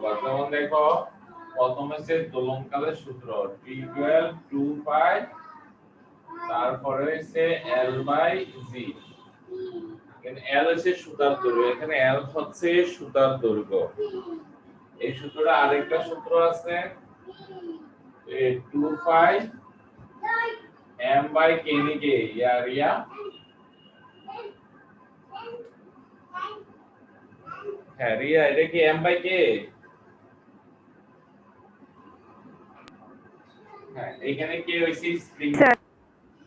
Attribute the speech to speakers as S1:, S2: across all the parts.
S1: করবা। যেমন দেখো প্রথমে সে দোলনকালের সূত্র T ইকুয়াল 2 পাই, তারপরে হচ্ছে L বাই G। এখানে L হচ্ছে সুতার দৈর্ঘ্য, এখানে L হচ্ছে সুতার দৈর্ঘ্য। এই সূত্রটা আরেকটা সূত্র আছে 2 পাই M বাই K নিকে এরিয়া, হ্যাঁ রিয়া এটা কি M বাই K? হ্যাঁ এখানে K হইছে স্প্রিং,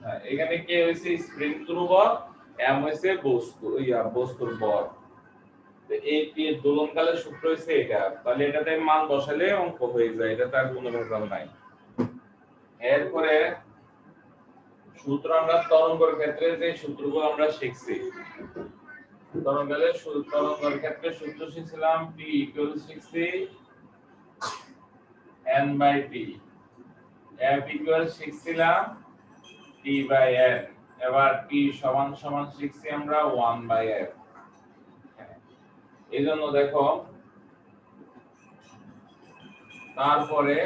S1: হ্যাঁ এখানে K হইছে স্প্রিং ধ্রুবক, M হইছে বস্তু বস্তুর ভর। তো এই দোলনকালের সূত্র হইছে এটা, তাহলে এটাতে মান বসালে অঙ্ক হয়ে যায়, এটা তার কোনো ভেজাল নাই। এরপরে সূত্র আমরা তরঙ্গের ক্ষেত্রে যে সূত্রগুলো আমরা শিখছি, তরঙ্গের ক্ষেত্রে সূত্র শিখছিলাম P ইকুয়াল শিখছি N by T, F equal শিখছিলাম T বাই N, এবার T সমান সমান শিখছি আমরা 1 বাই F। এইজন্য দেখো তারপরে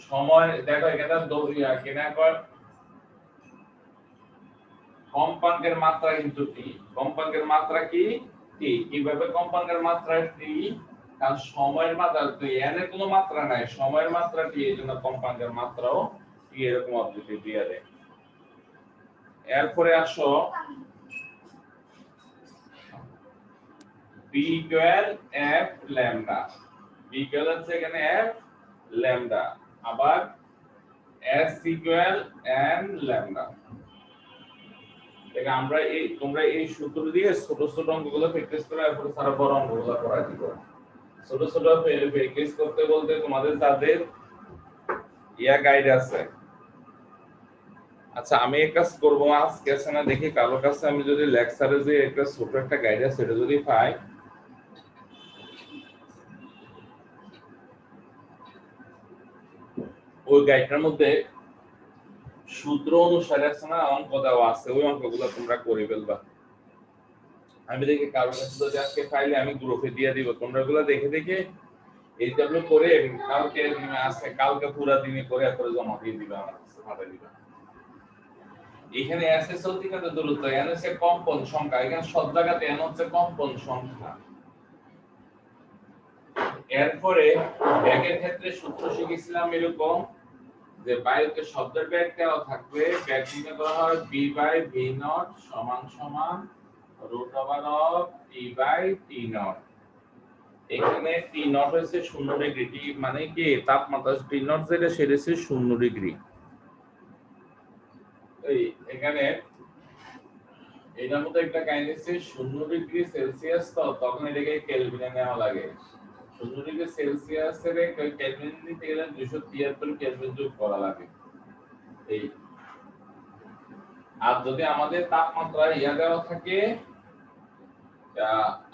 S1: সময় দেখো এখানে দৌড়িয়া কিনা কর কম্পাঙ্কের মাত্রা কিন্তু T, কম্পাঙ্কের মাত্রা কি T। কিভাবে কম্পাঙ্কের মাত্রা T? কারণ সময়ের মাত্রা তো n এর কোনো মাত্রা নাই, সময়ের মাত্রা T, এইজন্য কম্পাঙ্কের মাত্রাও T এরকম অবজেক্টিভ দিয়ে দেয়। এরপরে আসো B equal F lambda, B equal হচ্ছে এখানে F ল্যামডা, আবার S ইকুয়াল N ল্যামডা। দেখো আমরা তোমরা এই সূত্র দিয়ে ছোট ছোট অঙ্কগুলো প্র্যাকটিস করে এরপর সারা বড় অঙ্কগুলো করা দিব। ছোট ছোট প্র্যাকটিস করতে বলতে তোমাদের যাদের গাইড আছে। আচ্ছা আমি এক কাজ করব, আজকে আছে না দেখি কারোর কাছে আমি যদি লেকচারে যে একটা ছোট একটা গাইড আছে এটা যদি পাই, ওই গাইডটার মধ্যে সূত্র অনুসারে আছে না অঙ্ক দেওয়া আছে, ওই অঙ্কগুলো তোমরা করে ফেলবা। আমি দেখি কারোর কাছে যদি আজকে ফাইলে আমি গ্রুপে দিয়ে দিব, তোমরা এগুলো দেখে দেখে এইগুলো করে কালকে আজকে কালকে পুরো দিনে করে এরপরে জমা দিয়ে দিবা, আমার কাছে পাঠিয়ে দিবা। এখানে আছে সত্যিকার দূরত্ব, এন হচ্ছে কম্পন সংখ্যা, এখানে সব জায়গাতে এন হচ্ছে কম্পন সংখ্যা। এরপরে ব্যাগের ক্ষেত্রে সূত্র শিখেছিলাম এরকম যে বায়ুতে শব্দের ব্যাগ দেওয়া থাকবে, ব্যাগ নির্ণয় করা হয় b বাই v নট সমান সমান root over of t by t nought. এখানে t নট হচ্ছে 0 ডিগ্রি, t মানে কি তাপমাত্রা, t নট যেটা সেটা হচ্ছে 0 ডিগ্রি। এই এখানে এটার মধ্যে একটা কাহিনী আছে 0 ডিগ্রি সেলসিয়াস, তো তখন এটাকে কেলভিনে নেওয়া লাগে। 0 ডিগ্রি সেলসিয়াস এর কেলভিন নিতে গেলে 273 কেলভিন যোগ করা লাগে। এই আর যদি আমাদের তাপমাত্রা দেওয়া থাকে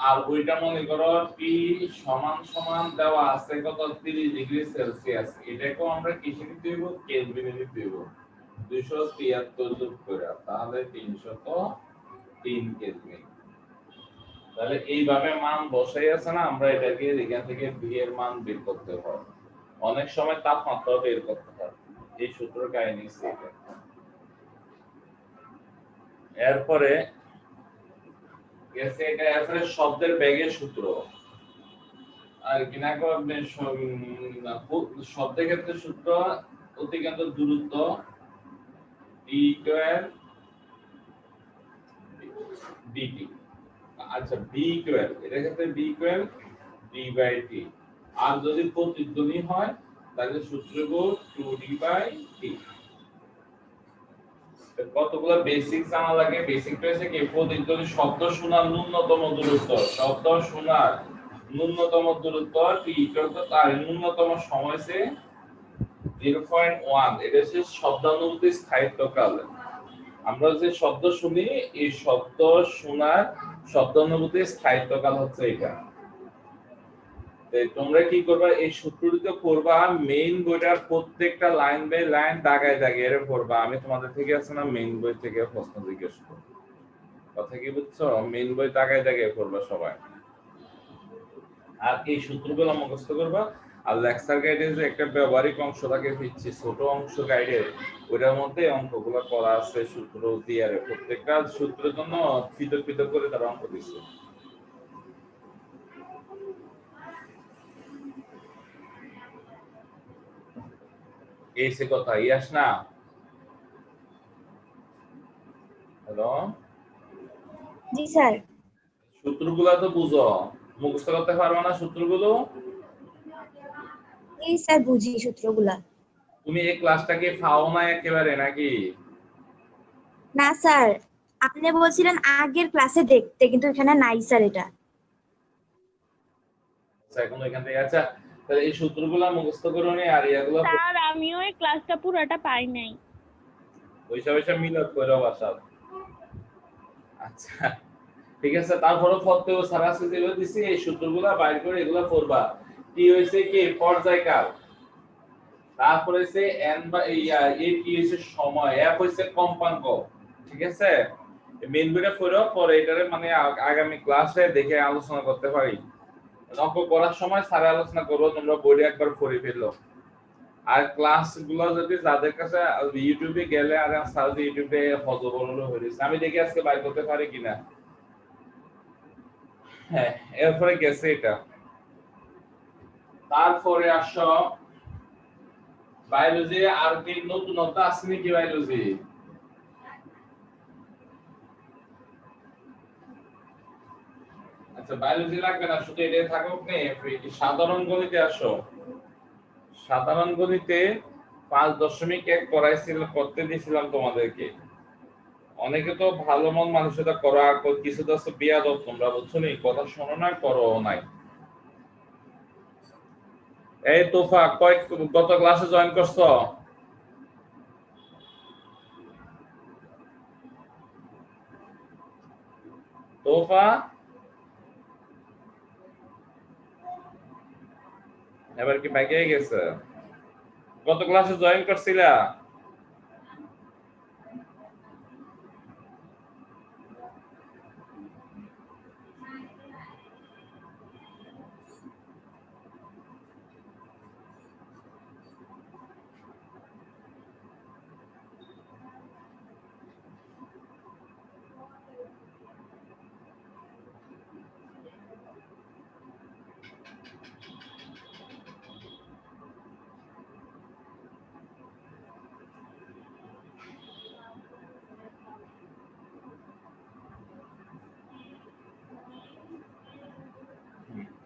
S1: আর ওইটা মনে করো T সমান সমান দেওয়া আছে কত 30 ডিগ্রি সেলসিয়াস, এটাকেও আমরা কিসে নিতে হইব? কেলভিনে নিতে হইব। 273 যোগ করে তাহলে 303 কেলভিন। তাহলে এইভাবে মান বসাই আছে না, আমরা এটাকে এখান থেকে v এর মান বের করতে হয়, অনেক সময় তাপমাত্রা বের করতে হয়। এই সূত্র কাহিনী সেটা। এরপরে গেছে এটা আসলে শব্দের বেগের সূত্র, আর কিনা করবে শব্দের ক্ষেত্রে সূত্র অতিক্রান্ত দূরত্ব t ইকুয়াল dt। আচ্ছা b ইকুয়াল এর ক্ষেত্রে b equal d by t, আর যদি প্রতিধ্বনি হয় তাহলে সূত্র হলো 2d বাই t। কতগুলো বেসিক জানা লাগে। বেসিক হচ্ছে কি প্রতিধ্বনি শব্দ শোনার ন্যূনতম দূরত্ব, শব্দ শোনার ন্যূনতম দূরত্ব t ইকুয়াল টু তার ন্যূনতম সময় সে 0.1, এটা হচ্ছে শব্দানুভূতি স্থায়িত্বকাল। আমরা যে শব্দ শুনি এই শব্দ শোনার শব্দানুভূতি স্থায়িত্বকাল হচ্ছে এটা। তোমরা কি করবা এই সূত্রটিতে করবা, মেইন বইটার প্রত্যেকটা লাইন বাই লাইন দাগায় দাগায় এর করবা। আমি তোমাদের থেকে আছে না মেইন বই থেকে প্রশ্ন জিজ্ঞেস করব। কথা কি বুঝছো? মেইন বই তাকায় তাকায় পড়বা সবাই। আর এই সূত্রগুলো মুখস্থ করবা। আর লেকচার গাইডে যে একটা ব্যবহারিক অংশ থাকে দিচ্ছি, ছোট অংশ গাইডে, ওটার মধ্যে অঙ্কগুলো করা আছে সূত্র দিয়ে। প্রত্যেকটা সূত্রের জন্য পৃথক পৃথক করে তারা অঙ্ক দিচ্ছে। এই সে কথা ইয়াস না। হ্যালো,
S2: জি স্যার।
S1: সূত্রগুলো তো বুঝো, মুখস্থ করতে পারবে না সূত্রগুলো?
S2: জি স্যার, বুঝি সূত্রগুলা।
S1: তুমি এই ক্লাসটাকে পাও না একেবারে নাকি?
S2: না স্যার, আপনি বলছিলেন আগের ক্লাসে দেখতে, কিন্তু এখানে নাই স্যার এটা।
S1: আচ্ছা, এখন এখান থেকে আচ্ছা, তাহলে এই সূত্রগুলো মুখস্থ করো নি। আর এগুলো
S3: স্যার আমিও এই ক্লাসটা পুরোটা পাই নাই।
S1: পয়সা পয়সা মিলাদ কইরো বাসা। আচ্ছা ঠিক আছে, তারপরে পড়তে সারা আছে যে দিছি, এই সূত্রগুলো বাইর করে এগুলো পড়বা। টি হইছে কি পর্যায়কাল, তারপরে হইছে এন বা এ টি হইছে সময়, এফ হইছে কম্পাঙ্ক। ঠিক আছে, মেইন বইটা পড়ো, পরে এটারে মানে আগামী ক্লাসে দেখে আলোচনা করতে পারি। অঙ্ক করার সময় সারা আলোচনা করবো, তোমরা বইটা একবার পড়ে ফেললো। আর ক্লাসগুলো যদি যাদের কাছে ইউটিউবে গেলে আর সার্চ ইউটিউবে হজবরল হয়েছে, আমি দেখি আজকে বাইর করতে পারি কিনা। হ্যাঁ, এরপরে গেছে এটা। তারপরে আসো বায়োলজি। আর কি নতুনত্ব আছে নাকি বায়োলজি? আচ্ছা, বায়োলজি লাগবে না, শুধু এটাই থাকুক নে। সাধারণ গণিতে আসো। সাধারণ গণিতে 5.1 করতে দিয়েছিলাম তোমাদেরকে। অনেকে তো ভালো মন মানুষটা করো, আর কিছু তো আছে বিয়াদব, তোমরা বুঝছো নি, কথা শোনো না, করো নাই। এই তোফা গত ক্লাসে জয়েন করছো? তোফা এবার কি বাইকে গেছে? গত ক্লাসে জয়েন করছিলা?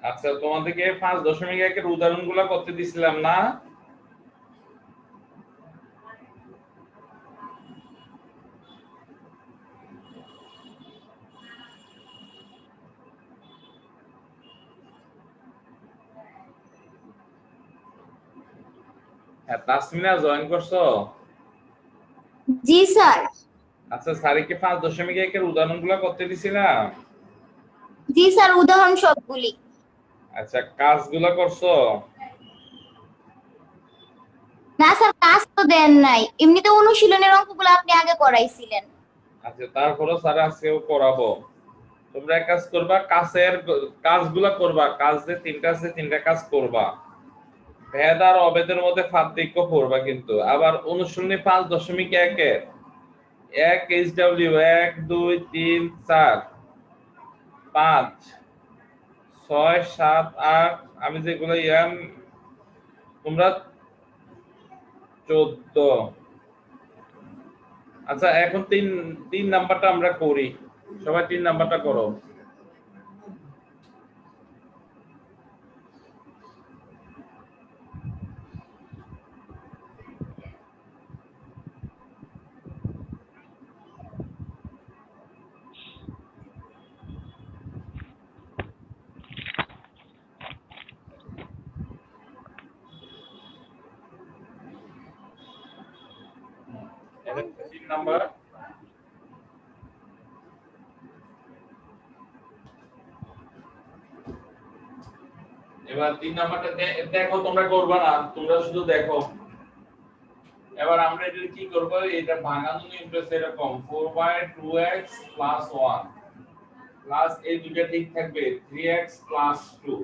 S1: আচ্ছা, তোমাদেরকে 5.1 উদাহরণগুলো করতে দিছিলাম না? হ্যাঁ, তাসমিনা জয়েন করছো?
S2: জি স্যার।
S1: আচ্ছা, স্যারে কি 5.1 উদাহরণগুলো করতে দিছিলাম?
S2: জি স্যার, উদাহরণ সবগুলি।
S1: আচ্ছা, কাজগুলো করছো?
S2: না স্যার, কাজ তো দেন নাই, এমনিতে অনুশীলনের অঙ্কগুলো আপনি আগে করাইছিলেন।
S1: আচ্ছা, তারপরে স্যার আজকেও করাবো। তোমরা এক কাজ করবা, কাজের কাজগুলো করবা, কাজ যে তিনটা আছে তিনটা কাজ করবা। ভেদ আর অভেদের মধ্যে পার্থক্য পড়বা কিন্তু। আবার অনুশীলনী 5.1 এক এইচডব্লিউ 1 2 3 4 5 6 7 8, আমি যেগুলো তোমরা 14। আচ্ছা, এখন তিন নাম্বারটা আমরা করি, সবাই 3 নাম্বারটা করো। এটা 3 নাম্বার। এবার 3 নাম্বারটা দেখো, তোমরা করবা না, তোমরা শুধু দেখো। এবার আমরা এটা কি করব, এটা ভাঙানো নির্দেশ এরকম 4/2x + 1 প্লাস এই দুটো ঠিক থাকবে 3x + 2।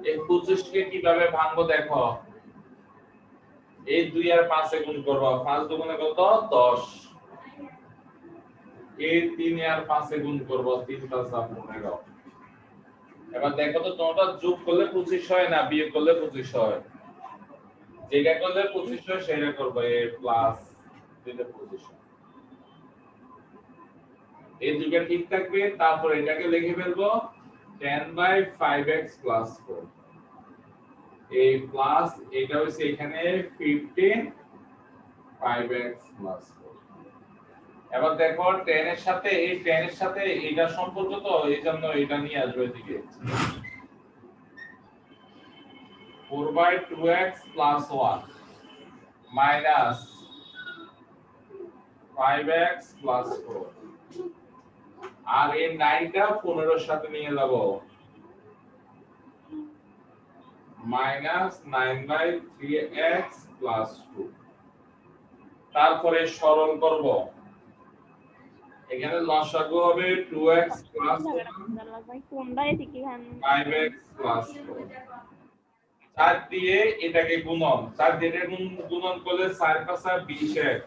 S1: এই 25 কে কিভাবে ভাঙবো দেখো, এই 2 আর 5 এ গুণ করব, 5 দুগুণে কত 10, এই 3 আর 5 এ গুণ করব, 3 + 15। এবার দেখো তো তোমরা যোগ করলে 25 হয় না বিয়োগ করলে 25 হয়, যেটা করলে 25 হয় সেটা করব, এ প্লাস দিলে 25 হয়। এই দুটো ঠিক থাকবে, তারপর এটাকে লিখে ফেলবো 10/5x + 4। এই প্লাস এটা হচ্ছে এখানে 15 5x + 4। এবার দেখো 10 এর সাথে এই 10 এর সাথে এটা সম্পর্ক, তো এইজন্য এটা নিয়ে আসবে এদিকে 4/2x + 1 minus 5x + 4। আর এই 9 টা 15 এর সাথে নিয়ে যাব, -9/3x + 2। তারপরে সরল করব, এখানে লসাগু হবে 2x + 5x + 4। 4 দিয়ে এটাকে গুণন, 4 দিয়ে এটা গুণন করলে 4 × 5 = 20x,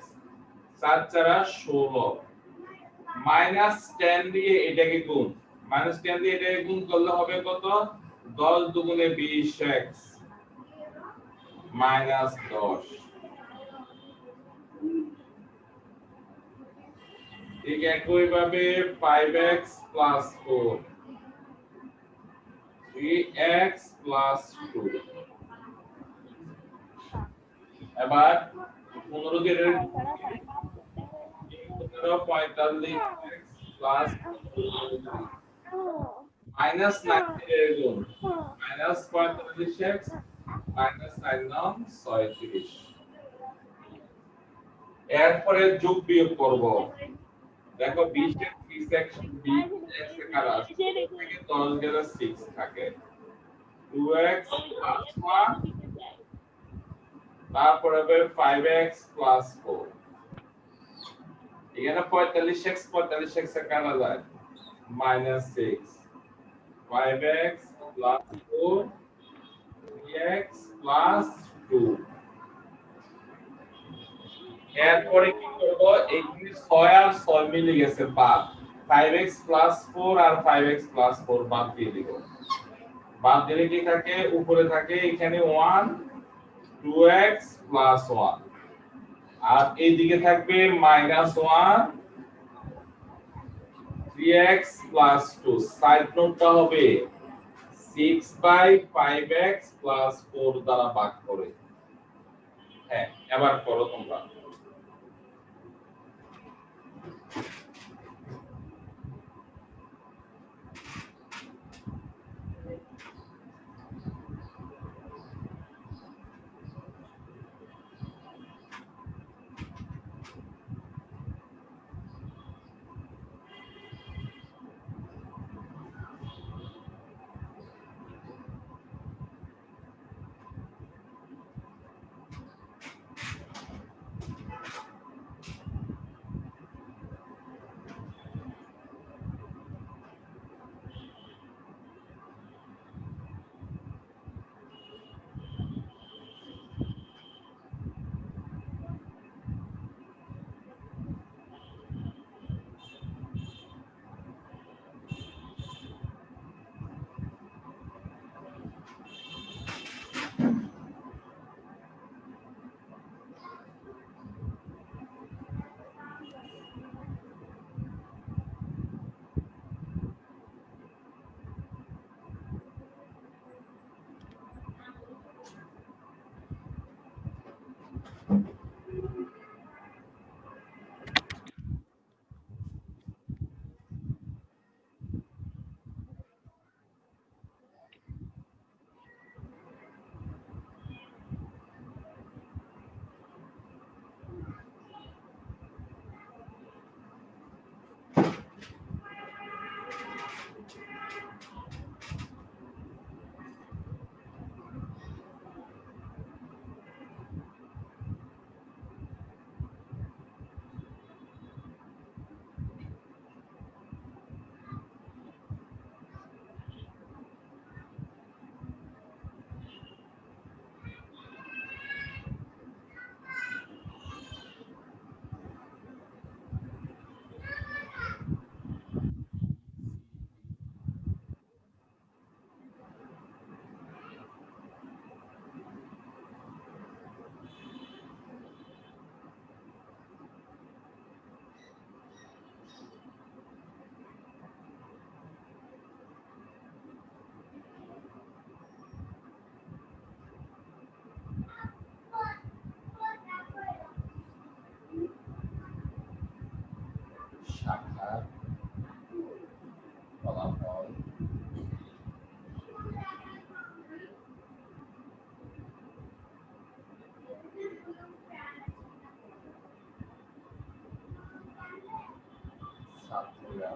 S1: 4 × 4 = 16, -10 দিয়ে এটাকে গুণ, -10 দিয়ে এটাকে গুণ করলে হবে কত, 10 দুগুণে 20x -10। ঠিক একই ভাবে 5x + 4 3x + 2। এবার 15 দিয়ে 45x + -9 দিয়ে গুণ, -45x -9 36। এরপরে যোগ বিয়োগ করব, দেখো 20 এর 6x 20x এর কারা 10 গেলে 6 থাকে, 2x + 1, তারপরে হবে 5x + 4। এখানে 45x এর কারা যায় -6, 5x + 4 3x + 2। এরপরে কি করব, এখানে 6 আর 6 মিলে গেছে বাদ, 5x + 4 আর 5x + 4 বাদ দিয়ে দিব। বাদ দিলে কি থাকে, উপরে থাকে এখানে 1 2x + 1, আর এইদিকে থাকবে -1 3x + 2। সাইড নোটটা হবে 6/5x + 4 দ্বারা ভাগ করে। হ্যাঁ, এবার করো তোমরা। ছাত্রীরা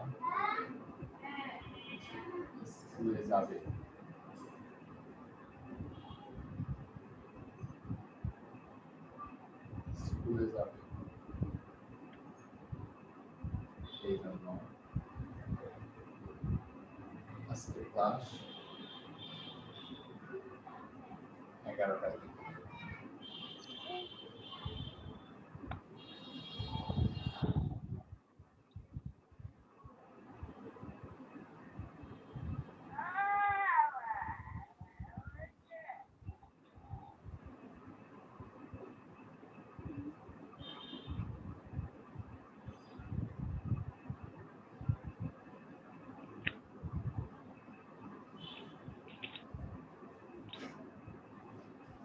S1: স্কুলে যাবে। স্কুলে যাবে সেই জন্য আজকে ক্লাস 11টায়।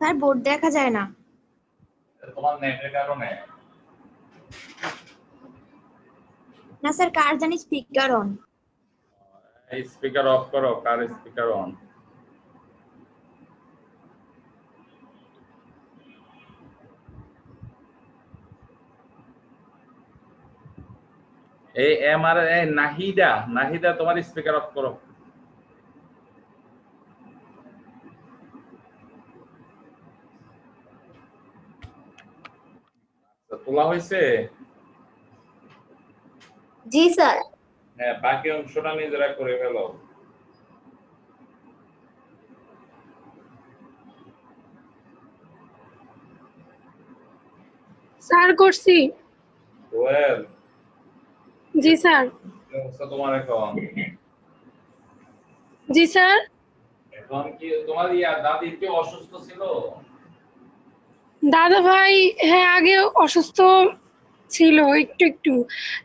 S2: স্যার বোর্ড দেখা যায় না।
S1: তোমার নেটের কারণে।
S2: না স্যার, কার জানি স্পিকার অন।
S1: এই স্পিকার অফ করো, কার স্পিকার অন। এই এমআর নাহিদা, নাহিদা তোমার স্পিকার অফ করো। তোলা হয়েছে?
S2: জি স্যার।
S1: হ্যাঁ, বাকি অংশটা নিজেরা করে ফেলো।
S3: স্যার করছি।
S1: ওয়েল,
S3: জি স্যার।
S1: তোমার এখন
S3: জি স্যার।
S1: এখন কি তোমার দাদি কি অসুস্থ ছিল?
S3: দাদা ভাই হ্যাঁ আগে অসুস্থ ছিল একটু একটু,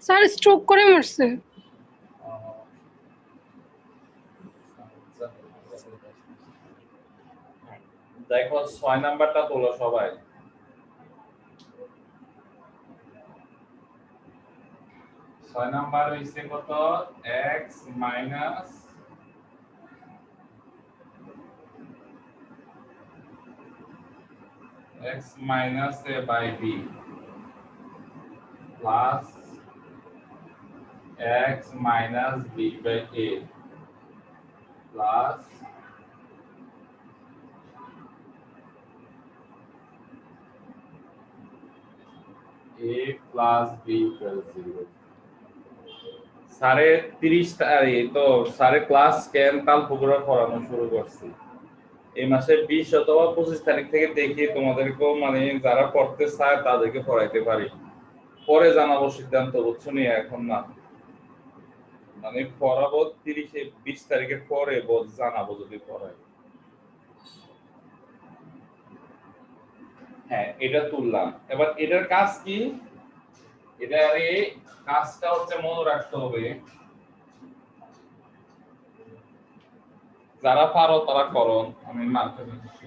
S3: স্যার স্ট্রোক করে মরছে।
S1: দেখো 6 নাম্বারটা তোলো সবাই। 6 নাম্বার হইছে কত? x minus a by b plus x minus b by a plus a plus b equals 0. সাড়ে 30 তারিখ তো সাড়ে ক্লাস কেন কাল পুকুরা পড়ানো শুরু করছি। এই মাসের 20 অথবা 25 তারিখ থেকে দেখি তোমাদেরকেও মানে যারা পড়তে চায় তাদেরকে পড়াইতে পারি। পরে জানাবো সিদ্ধান্ত, বুঝছো নি? এখন না, মানে পড়াবো 20 তারিখের পরে জানাবো যদি পড়াই। হ্যাঁ, এটা তুললাম। এবার এটার কাজ কি? এটার এই কাজটা হচ্ছে মনে রাখতে হবে। যারা পারো তারা করো, আমি মার্কে দিচ্ছি।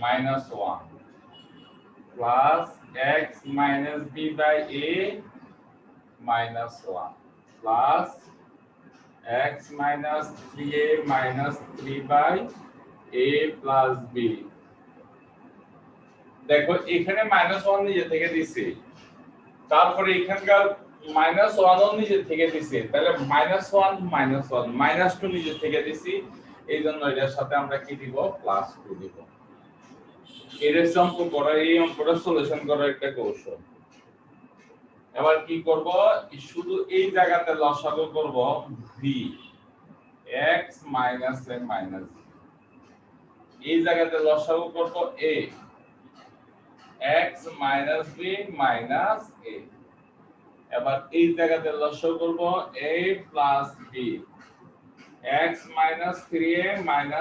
S1: minus 1 plus x minus b by a minus 1 plus x minus 3a minus 3 by a plus b। দেখো এখানে -1 নিজে থেকে দিছি, তারপরে এখানকার -1 ও নিজে থেকে দিছি, তাহলে -1 -2 নিজে থেকে দিছি। এই জন্য এটার সাথে আমরা কি দিব? +2 দিব। এর অঙ্ক করা, এই অঙ্কটা সলিউশন করার একটা কৌশল। এবার কি করব? শুধু এই জায়গাতে লসাগু করব v x minus a minus b। এই জায়গাতে লসাগু করব a x minus b minus a। এবার এই জায়গাতে লসাগু করব a + b x - 3a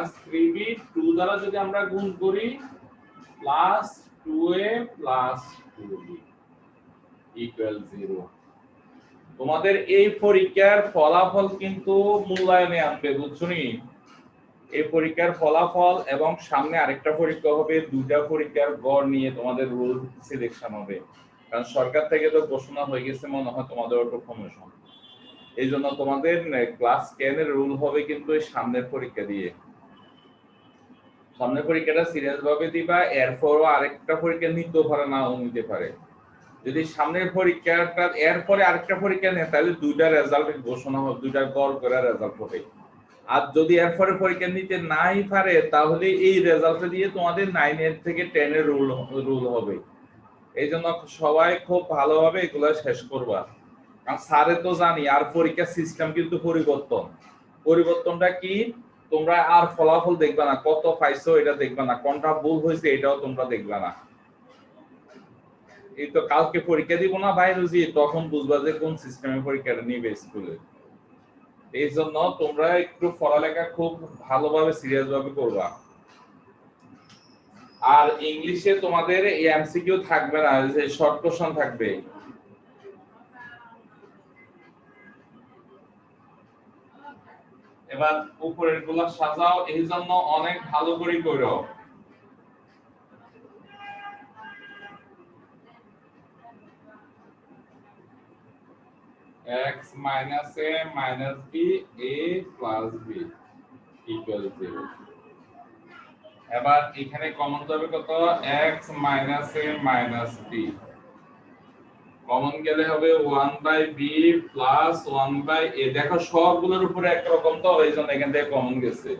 S1: - 3b 2 দ্বারা যদি আমরা গুণ করি প্লাস 2a + 2b = 0। তোমাদের এই পরীক্ষার ফলাফল কিন্তু মূল্যায়নে আনবে, বুঝছনি? এই পরীক্ষার ফলাফল এবং সামনে আরেকটা পরীক্ষা হবে, দুইটা পরীক্ষার গড় নিয়ে তোমাদের রুল সিলেকশন হবে, কারণ সরকার থেকে তো ঘোষণা হয়ে গেছে মনে হয় তোমাদের অটো প্রমোশন। এই জন্য তোমাদের ক্লাস 10 এর রুল হবে কিন্তু এই সামনের পরীক্ষা দিয়ে। সামনের পরীক্ষাটা সিরিয়াস ভাবে দিবা, এরপরও আরেকটা পরীক্ষা নিতে পারে, নাও নিতে পারে। যদি সামনের পরীক্ষাটা এরপরে আরেকটা পরীক্ষা নেয় তাহলে দুইটা রেজাল্ট ঘোষণা হবে, দুইটা গড় করে রেজাল্ট হবে। আর যদি এরপরে পরীক্ষা নিতে নাই পারে তাহলে এই রেজাল্ট দিয়ে তোমাদের 9 এর থেকে 10 এর রুল হবে। এই জন্য সবাই খুব ভালোভাবে এগুলো শেষ করবা, কারণ স্যারে তো জানি আর পরীক্ষার সিস্টেম কিন্তু পরিবর্তনটা কি, তোমরা আর ফলাফল দেখবা না, কত পাইছো এটা দেখবা না, কোনটা ভুল হয়েছে এটাও তোমরা দেখবা না। এই তো কালকে পরীক্ষা দিব না বায়োলজি, তখন বুঝবা যে কোন সিস্টেমে পরীক্ষাটা নিবে স্কুলে। এই জন্য তোমরা একটু পড়ালেখা খুব ভালোভাবে সিরিয়াস ভাবে করবা। আর ইংলিশে তোমাদের এই এমসিকিউ থাকবে না, যে শর্ট কোশ্চেন থাকবে। এবার উপরের গুলা সাজাও, এই জন্য অনেক ভালো করে করো। x - a - b a + b = 0। এবার এখানে কমন যাবে কত, x - a - b, কমন গেলে হবে 1/b + 1/a। দেখো সবগুলোর উপরে এক রকম, তো এই জন্য এখান থেকে কমন গেছে।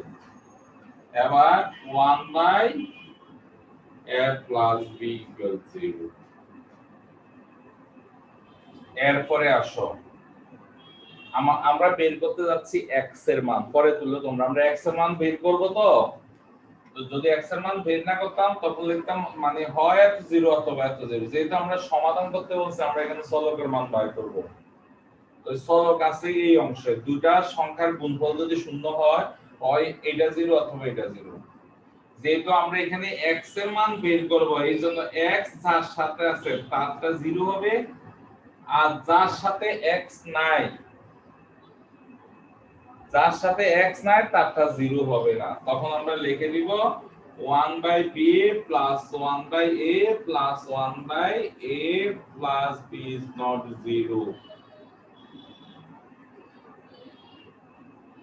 S1: এবার 1/a + b = 0। এরপরে আসো, আমরা বের করতে যাচ্ছি x এর মান, পরে তুললে তোমরা, আমরা x এর মান বের করব। তো যদি x এর মান বের না করতাম তখন লিখতাম মানে হয় এত 0 অথবা এত 0। যেহেতু আমরা সমাধান করতে বলছি, আমরা এখানে চলকের মান বের করব। তো চলক আছে এই অংশে, দুটা সংখ্যার গুণফল যদি শূন্য হয়, হয় এটা 0 অথবা এটা 0। যেহেতু আমরা এখানে x এর মান বের করব, এই জন্য x যার সাথে আছে তারটা 0 হবে, আর যার সাথে x নাই, যার সাথে x নাই তারটা 0 হবে না। তখন আমরা লিখে দিব 1/b + 1/a + 1/a + b ≠ 0,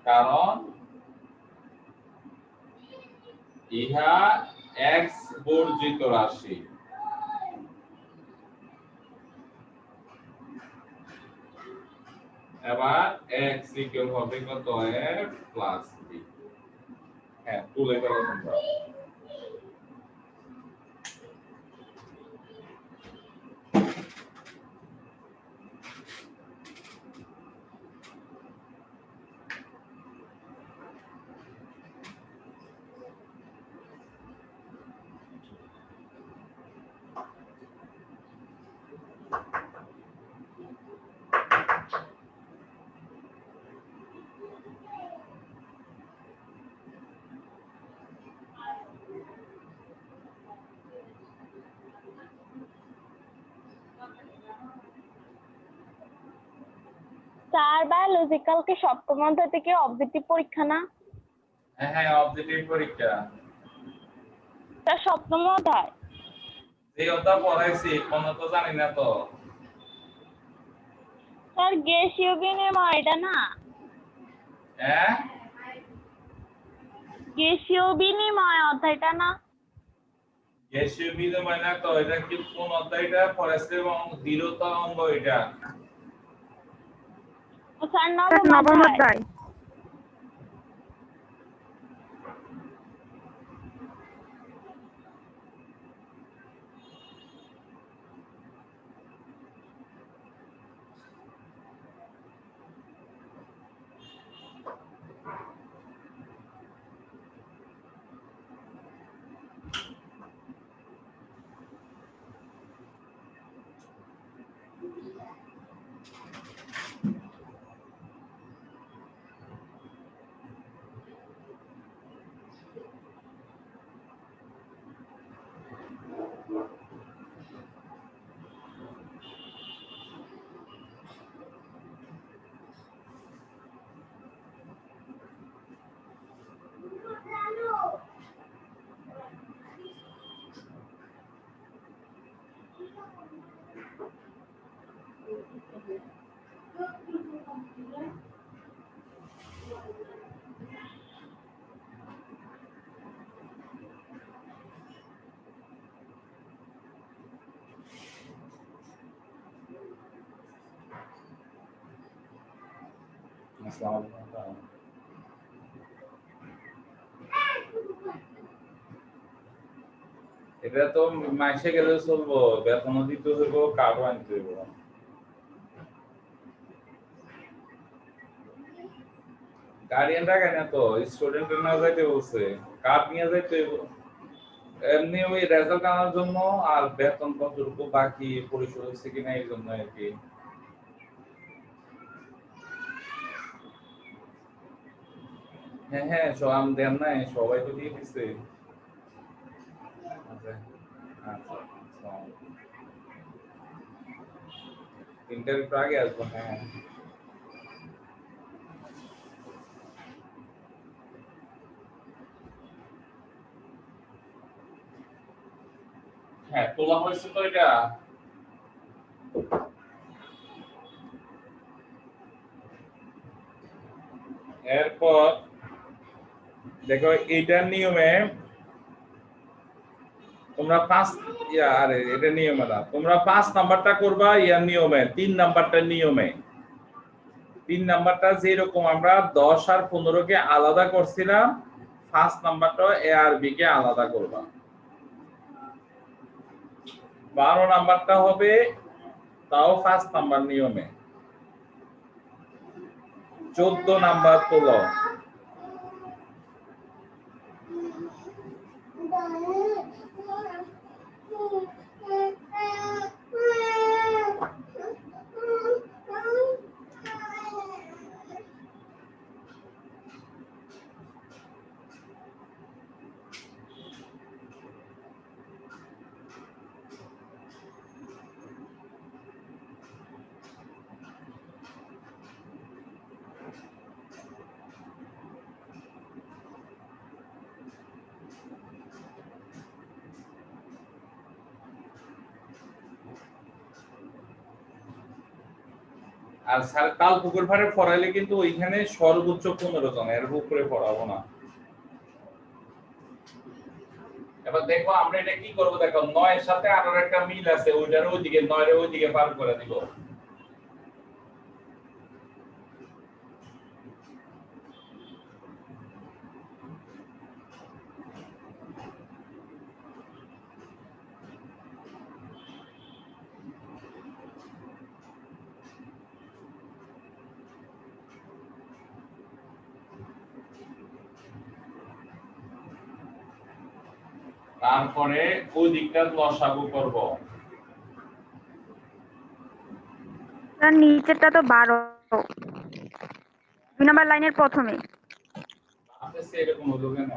S1: কারণ ইহা x বর্জিত রাশি। এবার x = হবে কত, a + b। হ্যাঁ, তুলে ফেলো তোমরা।
S4: স্যার বায়োলজিক্যাল কি সপ্তম অধ্যায় থেকে অবজেক্টিভ পরীক্ষা না?
S1: হ্যাঁ হ্যাঁ, অবজেক্টিভ পরীক্ষা।
S4: স্যার সপ্তম অধ্যায়
S1: এই অধ্যায় পড়াইছি, কোন তো জানি না তো।
S4: স্যার গ্যাসীয় বিনিময় এটা না?
S1: হ্যাঁ,
S4: গ্যাসীয় বিনিময় অধ্যায়টা না?
S1: গ্যাসীয় বিনিময় না তো, এটা কি কোন অধ্যায়টা পড়াইছে এবং দৃঢ়তা অঙ্গ এটা?
S4: ও স্যার নবম
S2: নবম
S4: অধ্যায়।
S2: অধ্যায়।
S1: আসসালামু আলাইকুম। এটা তো মাসে গেলে চলবো, বেতনও দিতে হইব, কার্ডও আনতে হইব। গার্ডিয়ান টাকা না তো, স্টুডেন্ট না যাইতে বলছে, কার্ড নিয়ে যাইতে হইব। এমনি ওই রেজাল্ট আনার জন্য, আর বেতন কতটুকু বাকি পরিশোধ হচ্ছে কিনা এই জন্য আর কি। হ্যাঁ হ্যাঁ, সব দেন নাই, সবাই তো দিয়ে দিচ্ছে। আচ্ছা আচ্ছা, তিনটার আগে আসবো। হ্যাঁ হ্যাঁ, তোলা হয়েছে তো এটা। এরপর দেখো এইটার নিয়মে তোমরা এটা নিয়মে না, তোমরা 5 নাম্বারটা করবা ইয়ার নিয়মে, 3 নাম্বারটার নিয়মে। 3 নাম্বারটা যেরকম আমরা 10 আর 15 কে আলাদা করছিলাম, 5 নাম্বারটা এ আর বি কে আলাদা করবা। 12 নাম্বারটা হবে তাও 5 নাম্বার নিয়মে। 14 নাম্বার তোলো। আর স্যার কাল পুকুর ভাড়ে পড়াইলে কিন্তু ওইখানে সর্বোচ্চ 15 জন, এর উপরে পড়াবো না। এবার দেখো আমরা এটা কি করব, দেখো 9 এর সাথে আরো একটা মিল আছে, ওইটার ওইদিকে 9 এর ওইদিকে পার করে দিব। তারপরে ওই দিকটা লসাগু করব।
S2: স্যার নিচেরটা তো 12, 2 নাম্বার লাইনের প্রথমে।
S1: আপনি এরকম হলো কেন?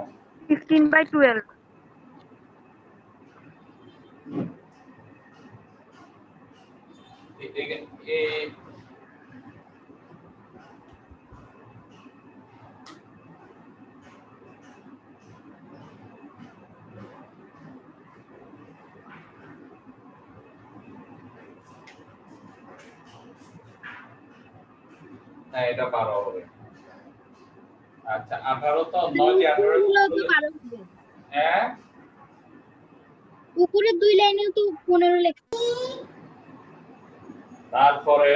S2: 15/12।
S1: এই হ্যাঁ, এটা 12 হবে। আচ্ছা 18 তো 9 দিয়ে 18 হ্যাঁ,
S5: উপরের 2 লাইনেও তো 15 লেখা।
S1: তারপরে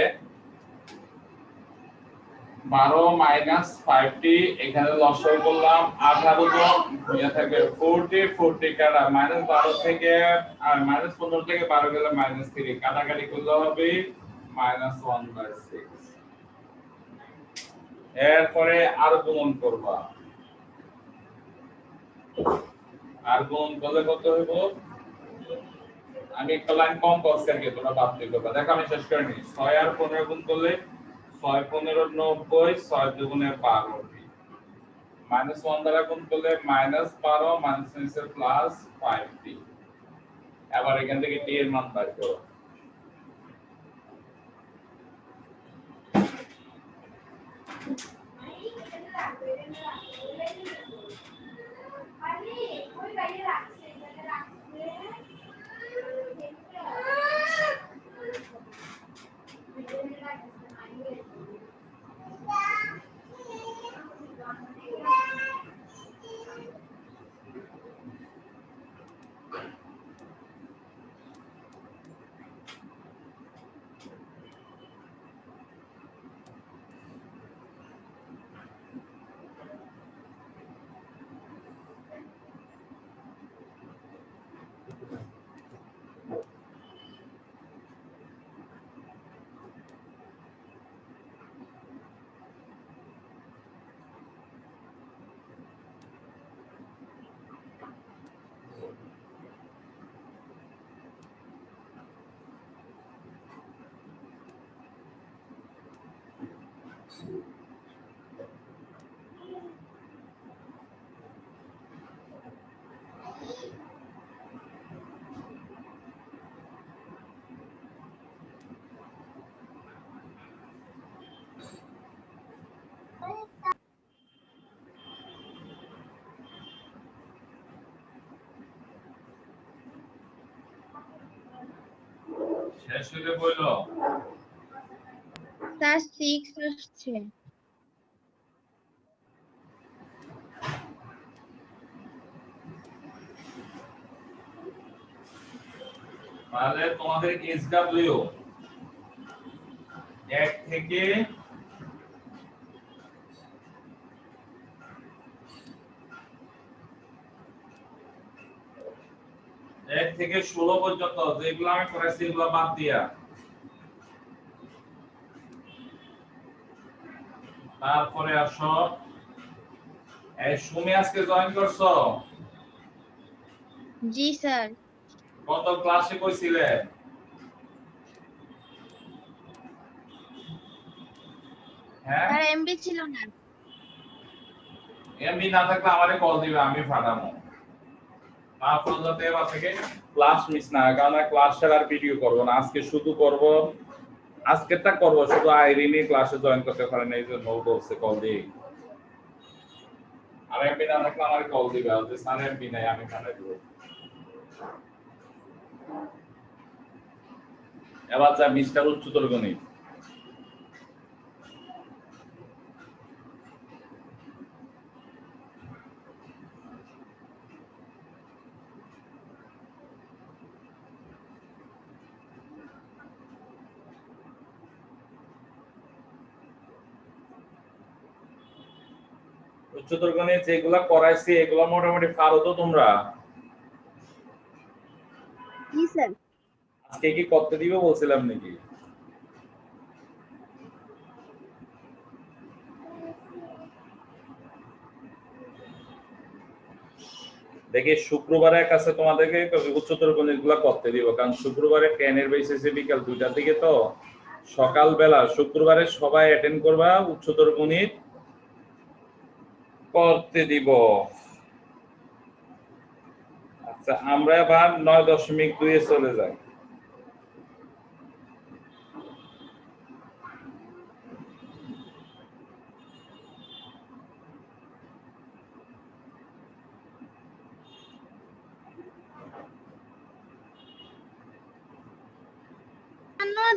S1: 12 মাইনাস 5টি এখানে লসাগু করলাম, 18 জন ইয়া থাকবে 40 কাটা, -12 থেকে আর -15 থেকে 12 গেলে -3 কাটাকাটি করলে হবে -1/6। এরপরে আর গুণন করবা, আর গুণন করলে কত হইব? আমি একটা লাইন কম করছি আর কি, তোমরা ভাবতে করবা। দেখো আমি শেষ করে নিই। 6 আর 15 গুণ করলে 6 15 90, 6 দুগুণে 12, -1 দ্বারা গুণ করলে -12, -6 প্লাস 5t। এবার এখান থেকে t এর মান বের করো। শেষ হইলে বললো
S5: স্যার 6 আসছে।
S1: তাহলে তোমাদের SW 1 থেকে 16 পর্যন্ত যেগুলো আমি করেছি এগুলো বাদ দিয়া, তারপরে আসো এই সুমি আজকে জয়েন করছো?
S5: জি স্যার।
S1: কত ক্লাসে কইছিলে? হ্যাঁ,
S5: স্যার এমবি ছিল না।
S1: এমবি না থাকলে আমারে কল দিবে, আমি ফাটামো। তারপর যাতে এবার থেকে ক্লাস মিস না হয়, কারণ ক্লাস ছাড়া আর ভিডিও করবো না। আজকে শুধু করব, আজকেরটা করব শুধু আইরিনি ক্লাসে জয়েন করতে পারে না, এই জন্য ও বলছে কল দিই। আর এমবি না থাকলে আমারে কল দিবে, আর যে স্যার এমবি নাই আমি ফাটাই দিব। এবার যা মিস্টার উচ্চতর গণিত, উচ্চতর গণিত যেগুলা করাইছি এগুলা মোটামুটি পারো তো তোমরা?
S5: জি স্যার।
S1: আজকে কি করতে দিবে বলছিলাম নাকি? দেখি শুক্রবারের কাছে তোমাদেরকে উচ্চতর গণিত গুলা করতে দিব, কারণ শুক্রবারে 10 এর বেসিসে বিকাল 2টার দিকে, তো সকালবেলা শুক্রবারে সবাই অ্যাটেন্ড করবা, উচ্চতর গণিত করতে দিব। আচ্ছা, আমরা এবার 9.2 এ চলে যাই।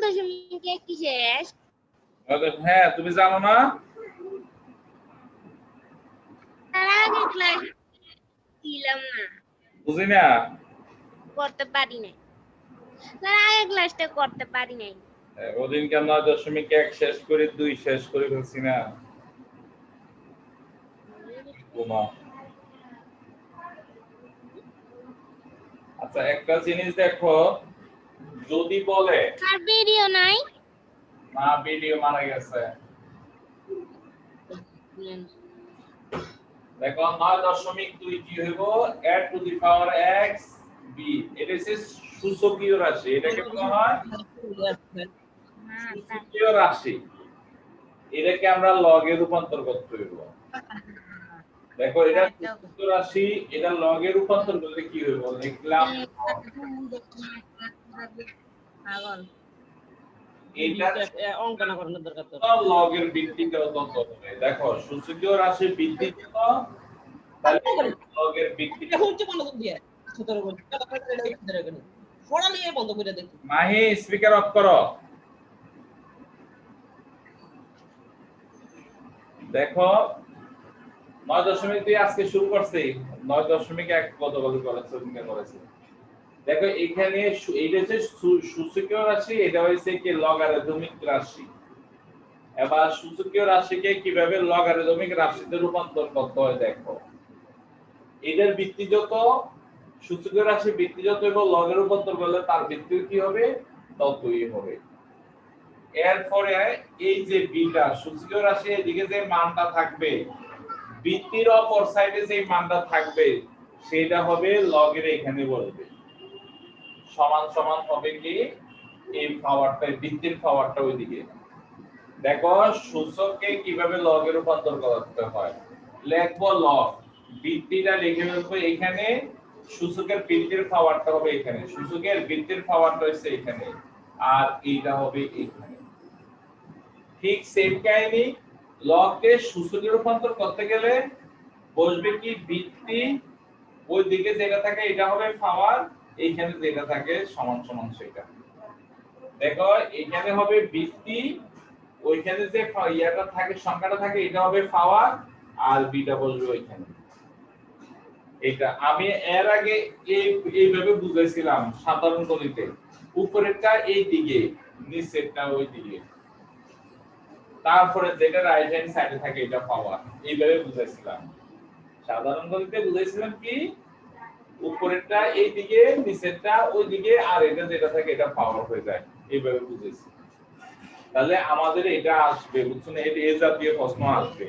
S5: দশমিকে কি শেষ?
S1: হ্যাঁ, তুমি জানো না?
S5: তার আগে ক্লাস ছিলাম না,
S1: বুঝি না?
S5: করতে পারি নাই। তার আগে ক্লাসটা করতে পারি নাই।
S1: ওদিন কেন 9.1 শেষ করে 2 শেষ করে ফেলছি না? ঘুমা। আচ্ছা, একটা জিনিস দেখো, যদি বলে
S5: আর ভিডিও নাই?
S1: না, ভিডিও মারা গেছে। দেখো 9.2 কি হইব? add to the power x b, এটা হচ্ছে সূচকীয় রাশি। এটাকে বলা হয় সূচকীয় রাশি। এটাকে আমরা লগে রূপান্তর করতে হইব। দেখো এটা সূচকীয় রাশি, এটা লগে রূপান্তর করলে কি হইব? লিখলাম এটা
S6: অঙ্কন করানোর দরকার তো
S1: লগের ভিত্তিতে তত হবে। দেখো সূচকীয় রাশি বৃদ্ধি কত, তাহলে লগের ভিত্তি
S6: এটা হচ্ছে বন্ধ দিয়ে সুতরাং পড়া নিয়ে বন্ধ করে দেখি।
S1: মাহি স্পিকার অফ করো। দেখো 9.2 আজকে শুরু করছি, 9.1 গতকাল করেছে। দেখো এখানে এইটা হচ্ছে সূচকীয় রাশি, এটা হচ্ছে কি লগারিদমিক রাশি। এবার সূচকীয় রাশিকে কিভাবে লগারিদমিক রাশিতে রূপান্তর করতে হয় দেখো। এটার ভিত্তি যত, সূচকীয় রাশি ভিত্তি যত এবং লগে রূপান্তর করলে তার ভিত্তি কি হবে? ততই হবে। এরপরে এই যে বিটা সূচকীয় রাশি, এদিকে যে মানটা থাকবে, ভিত্তির অপর সাইডে যে মানটা থাকবে সেটা হবে লগের এখানে বলবে, সমান সমান হবে কি এই পাওয়ারটা, ভিত্তির পাওয়ারটা ওইদিকে। দেখো সূচককে কিভাবে লগে রূপান্তর করতে হয়। লিখবো লগ, বৃত্তিটা লিখে ফেলবো এখানে, সূচকের বৃত্তির পাওয়ারটা হবে এখানে, সূচকের বৃত্তির পাওয়ারটা হচ্ছে এখানে, আর এইটা হবে এখানে। ঠিক সেম কাহিনী, লগকে সূচকে রূপান্তর করতে গেলে বসবে কি বৃত্তি, ওই দিকে যেটা থাকে এটা হবে পাওয়ার, এইখানে যেটা থাকে সমান সমান সেটা। দেখো এখানে হবে বৃত্তি, ওইখানে যে ইয়াটা থাকে সংখ্যাটা থাকে এটা হবে পাওয়ার, আর বিটা বসবে ওইখানে। এটা আমি এর আগে এইভাবে বুঝাইছিলাম সাধারণ গণিতে, উপরেরটা এই দিকে নিচেরটা ওই দিকে, তারপরে যেটা রাইট হ্যান্ড সাইডে থাকে এটা পাওয়ার, এইভাবে বুঝাইছিলাম। সাধারণ গণিতে বুঝাইছিলাম কি উপরেরটা এই দিকে নিচেরটা ওই দিকে, আর এটা যেটা থাকে এটা পাওয়ার হয়ে যায়, এইভাবে বুঝাইছি। তাহলে আমাদের এটা আসবে, বুঝছেন, এটা এই জাতীয় প্রশ্ন আসবে,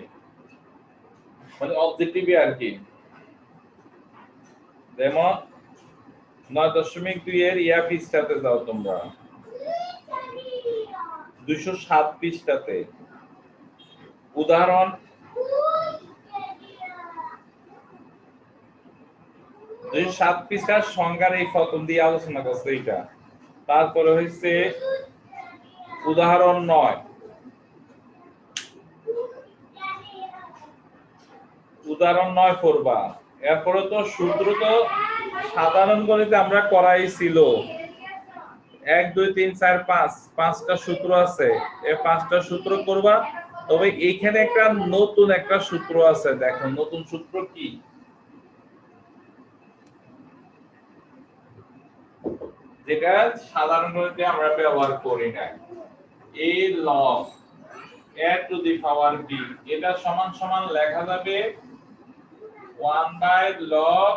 S1: মানে অবজেক্টিভে আর কি। যেমন 9.2 এর ইয়া পৃষ্ঠাতে যাও তোমরা, 207 পৃষ্ঠাতে উদাহরণ 207 পৃষ্ঠার সংজ্ঞার এই প্রথম দিয়ে আলোচনা করছে এটা। তারপরে হইছে উদাহরণ 9, উদাহরণ 9 করবা। এরপরে তো সূত্র তো সাধারণ গণিতে আমরা করাই ছিল, 1 2 3 4 5 পাঁচটা সূত্র আছে, এই পাঁচটা সূত্র করবা। তবে এইখানে একটা নতুন একটা সূত্র আছে, দেখো নতুন সূত্র কি, যেটা সাধারণ গণিতে আমরা ব্যবহার করি না। a log a to the power b, এটা সমান সমান লেখা যাবে 1 log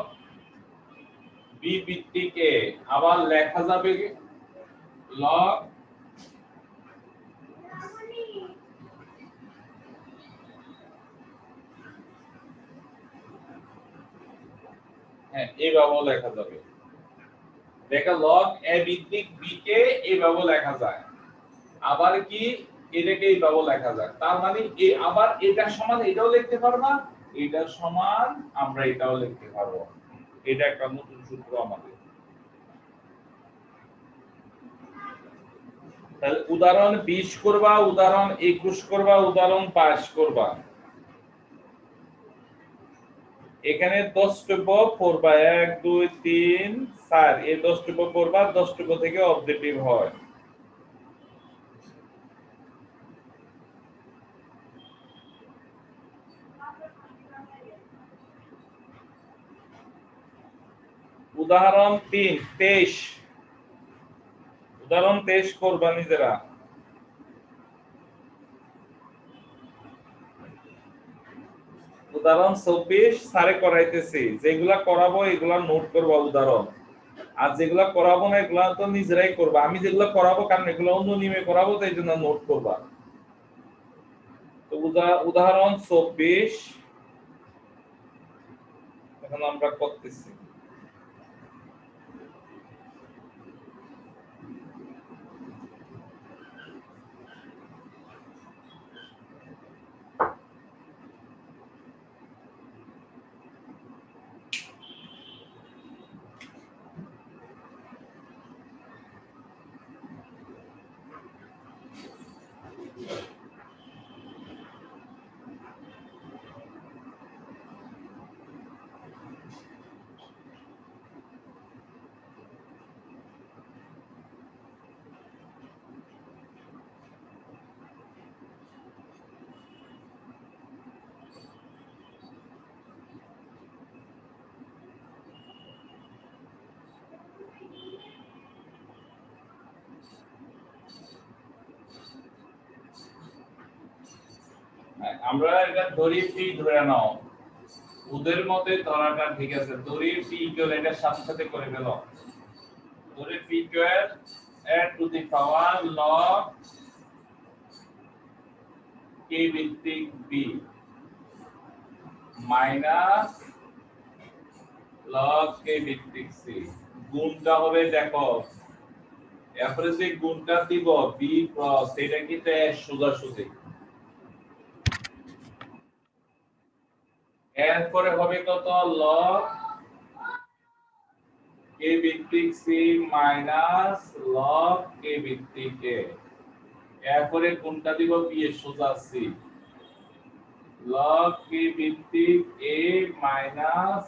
S1: b ভিত্তিক a, আবার লেখা যাবে log এইভাবেও লেখা যাবে। দেখো log a ভিত্তিক b কে এইভাবে লেখা যায়, আবার কি এটাকে এইভাবে লেখা যায়। তার মানে এই আবার এটা সমান এটাও লিখতে পারবা, এটা সমান আমরা এটাও লিখতে পারবো। এটা একটা নতুন সূত্র আমাদের। তাহলে উদাহরণ 20 করবা, উদাহরণ 21 করবা, উদাহরণ 22 করবা। এখানে 10 টুপ পড়বা, 1 2 3 4, এই 10 টুপ পড়বা, 10 টুপ থেকে অবজেক্টিভ হয়। উদাহরণ 3 23, উদাহরণ 23 করবা নিজেরা। উদাহরণ 24 স্যারে করাইতেছি, যেগুলা করাবো এগুলা নোট করবা উদাহরণ, আর যেগুলা করাবো না এগুলা তো নিজেরাই করবা। আমি যেগুলা করাবো কারণ এগুলো অন্য নিয়মে করাবো, তাই জন্য নোট করবা। তো উদাহরণ 24 এখন আমরা করতেছি। আমরা এটা ধরি পি ধরে নাও, ওদের মতে ধরাটা ঠিক আছে। ধরি পি ইকুয়াল, এটা সাথে সাথে করে ফেল। ধরি P equal a to the power log k ভিত্তিক b মাইনাস log k ভিত্তিক c, গুণটা হবে দেখো এরপরে যে গুণটা দিব বি ক্রস এটা কিন্তু সোজাসুজি। এরপরে হবে কত লগ কে ভিত্তিক সি মাইনাস লগ কে ভিত্তিক এ। এরপরে কোনটা দিব বি এর সোজা সি লগ কে ভিত্তিক এ মাইনাস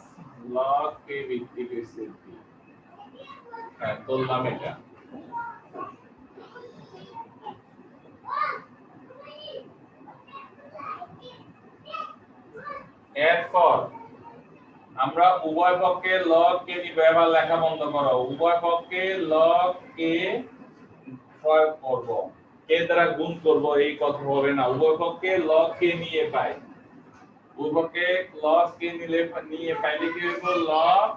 S1: লগ কে ভিত্তিক সি। হ্যাঁ বললাম এটা। এরপর আমরা উভয় পক্ষে লগ কে নিব। এবার লেখা বন্ধ করো। উভয় পক্ষে লগ কে প্রয়োগ করব, কে দ্বারা গুণ করব এই কথা হবে না। উভয় পক্ষে লগ কে নিয়ে পাই। উভয় পক্ষে লগ কে নিয়ে পাইলে কি হবে লগ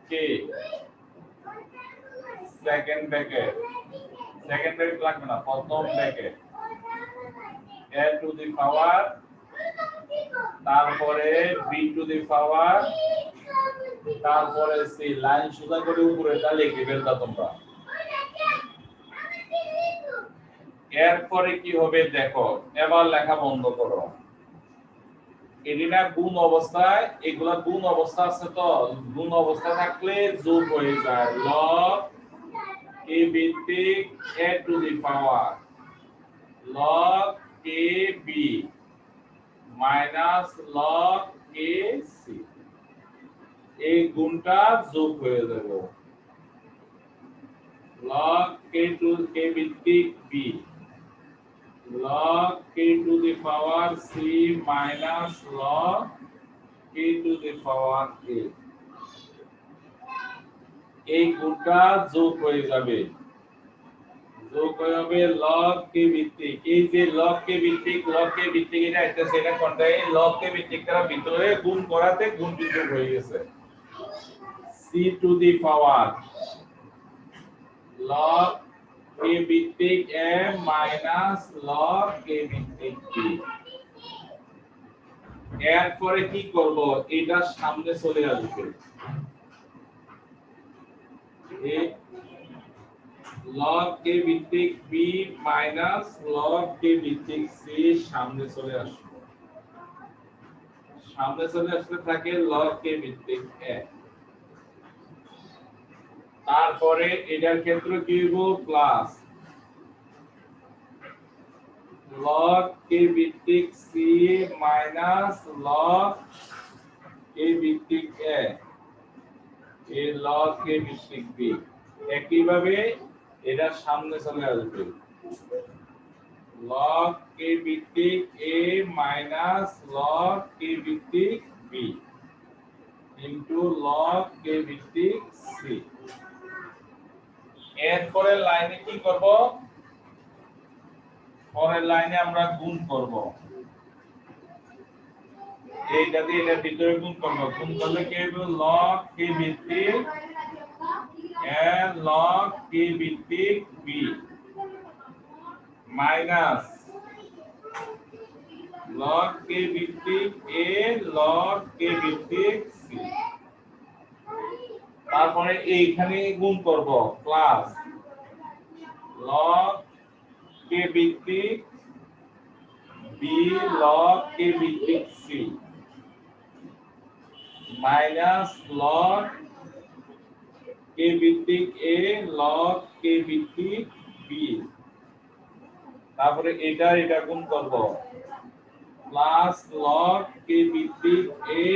S1: কে সেকেন্ড ব্র্যাকেট লাগবে না, প্রথম ব্র্যাকেট a টু দি পাওয়ার তারপরে b টু দি পাওয়ার তারপরে সি। লাইন সোজা করে উপরেটা লিখে ফেলতা তোমরা। এরপরে কি হবে দেখো। এবার লেখা বন্ধ করো। এদিনা গুণ অবস্থায়, এগুলা গুণ অবস্থা আছে তো, গুণ অবস্থা থাকলে যোগ হয়ে যায়। লগ কে ভিত্তিক a to the power log K B minus log K C. এই গুণটা যোগ হয়ে যাবে। log কে ভিত্তিক b log k to the power c minus log k to the power a। এই গুণটা যোগ হয়ে যাবে। যোগ হয়ে হবে log k ভিত্তিক। এই যে log k ভিত্তিক এটা একটা সেটা কোনটা এই log k ভিত্তিক তার ভিতরে গুণ করাতে গুণটি যোগ হয়ে গেছে। c to the power log k ভিত্তিক a minus log k ভিত্তিক b। এরপরে কি করব, এটা সামনে চলে আসবে। এই log k ভিত্তিক b minus log k ভিত্তিক c সামনে চলে আসবে। সামনে চলে আসলে থাকে log k ভিত্তিক a। তারপরে এটার ক্ষেত্রে কি হইব প্লাস log k ভিত্তিক c মাইনাস log k ভিত্তিক a এই log k ভিত্তিক b। একইভাবে এটা সামনে চলে আসবে log k ভিত্তিক a মাইনাস log k ভিত্তিক b ইনটু log k ভিত্তিক c। এরপরে লাইনে কি করব, পরের লাইনে আমরা গুণ করব। এইটা দিয়ে এর ভিতরে গুণ করব। গুণ করলে কি হবে log k ভিত্তিক a log k ভিত্তিক b মাইনাস log k ভিত্তিক a log k ভিত্তিক c। তারপরে এইখানে গুণ করব প্লাস log k ভিত্তিক b log k ভিত্তিক c মাইনাস log k ভিত্তিক a log k ভিত্তিক b। তারপরে এটা গুণ করব প্লাস log k ভিত্তিক a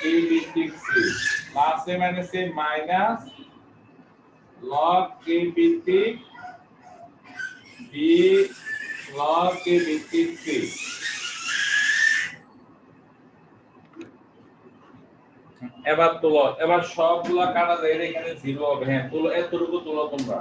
S1: k ভিত্তিক c plus A minus A minus log k ভিত্তিক b log k ভিত্তিক c। এবার তুলো। এবার সবগুলা কাটা যায়, এখানে 0 হবে। হ্যাঁ তুলো, এতটুকু তুলো তোমরা।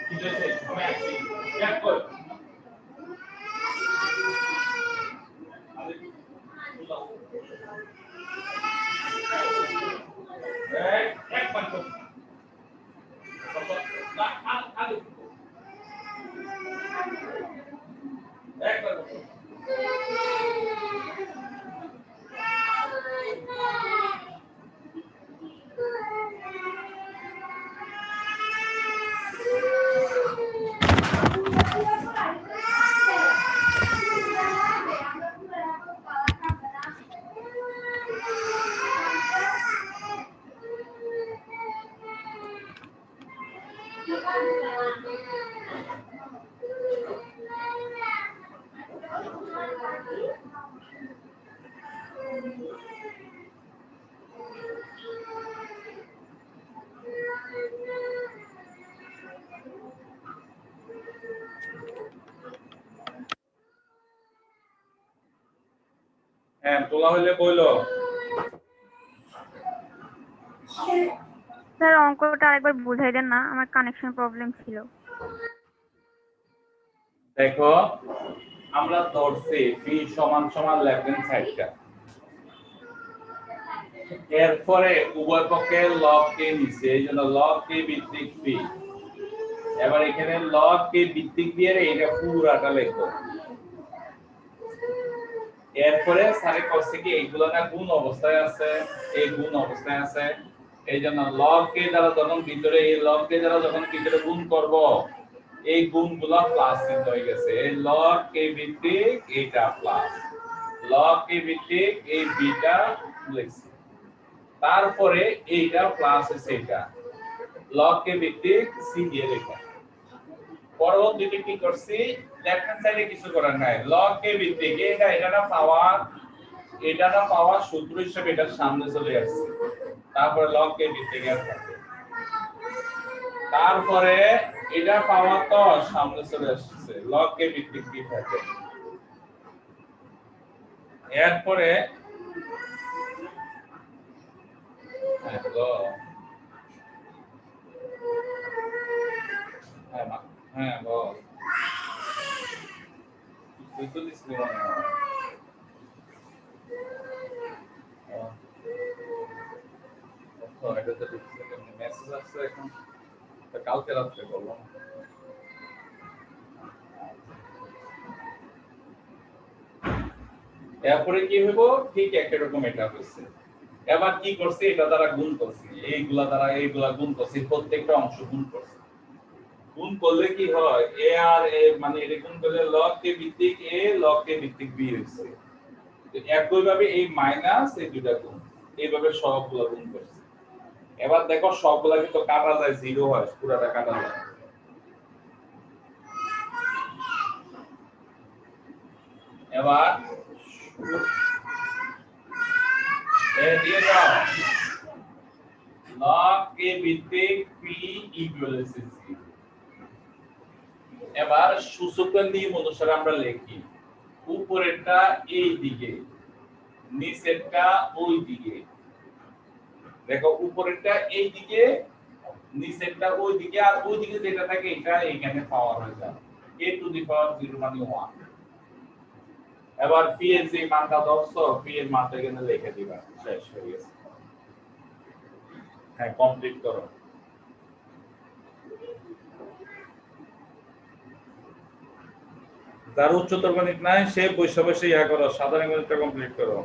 S1: ঠিক আছে আমি আসছি চেক কর এক পাঁচ না আগে একবার হ্যাঁ তোলা হইলে কইলো
S7: স্যার অঙ্কটা আরেকবার বুঝাই দেন না, আমার কানেকশন প্রবলেম ছিল।
S1: দেখো আমরা ধরছি p সমান সমান লেফট হ্যান্ড সাইডটা এরপরে উভয় পক্ষে লগ কে নিচে এইজন্য লগ কে ভিত্তিক p এবার এখানে লগ কে ভিত্তিক দিয়ে এটা পুরাটা লিখো এরপরে স্যারে কইছে কি এইগুলা না গুণ অবস্থায় আছে এই গুণ অবস্থায় আছে এইজন্য লগ কে দ্বারা যখন ভিতরে এই লগ কে দ্বারা যখন ভিতরে গুণ করব এই গুণগুলো প্লাস চিহ্ন হয়ে গেছে এই লগ কে ভিত্তিক এটা প্লাস লগ কে ভিত্তিক এই বিটা লিখছি তারপরে এইটা প্লাস আছে এটা লগ কে ভিত্তিক সি দিয়ে লেখা পরবর্তীতে কি করছি লেফট হ্যান্ড সাইডে কিছু করার নাই লগ কে ভিত্তিক এটা না পাওয়ার সূত্র হিসেবে এটা সামনে চলে আসছে তারপরে লগ কে ভিত্তিক এর থাকে তারপরে এটা পাওয়ার তো সামনে চলে আসছে লগ কে ভিত্তিক কি থাকে এরপরে হ্যাঁ বল তুই তো দিস না তো এটা তো মেসেজ আসছে এখন তো কালকে রাতে বললাম এরপরে কি হইব ঠিক একই রকম এটা হইছে এবার কি করছি এটা দ্বারা গুণ করছি এইগুলা গুণ করছি প্রত্যেকটা অংশ গুণ করছি গুণ করলে কি হয় a আর a মানে এটা গুণ করলে log কে ভিত্তিক a log কে ভিত্তিক b হইছে তো একই ভাবে এই মাইনাস এই দুইটা গুণ এইভাবে সবগুলা গুণ করছি এবার দেখো সবগুলা কিন্তু কাটা যায় 0 হয় পুরোটা কাটা যায় এবার এ দিয়ে দাও log কে ভিত্তিক p ইকুয়াল টু 0 এবার সূচকের নিয়ম অনুসারে আমরা লিখি উপরেরটা এই দিকে নিচেরটা ওই দিকে দেখো উপরেরটা এই দিকে নিচেরটা ওই দিকে আর ওই দিকে যেটা থাকে এটা এখানে পাওয়ার হয়ে যায় a টু দি পাওয়ার 0 মানে 1 এবার পি এর যে মানটা ধরছো পি এর মানটা এখানে লিখে দিবা, শেষ হয়ে গেছে। হ্যাঁ, কমপ্লিট করো। যার উচ্চতর গণিত নাই সে বসে বসে ইয়া করো, সাধারণ গণিতটা কমপ্লিট করো।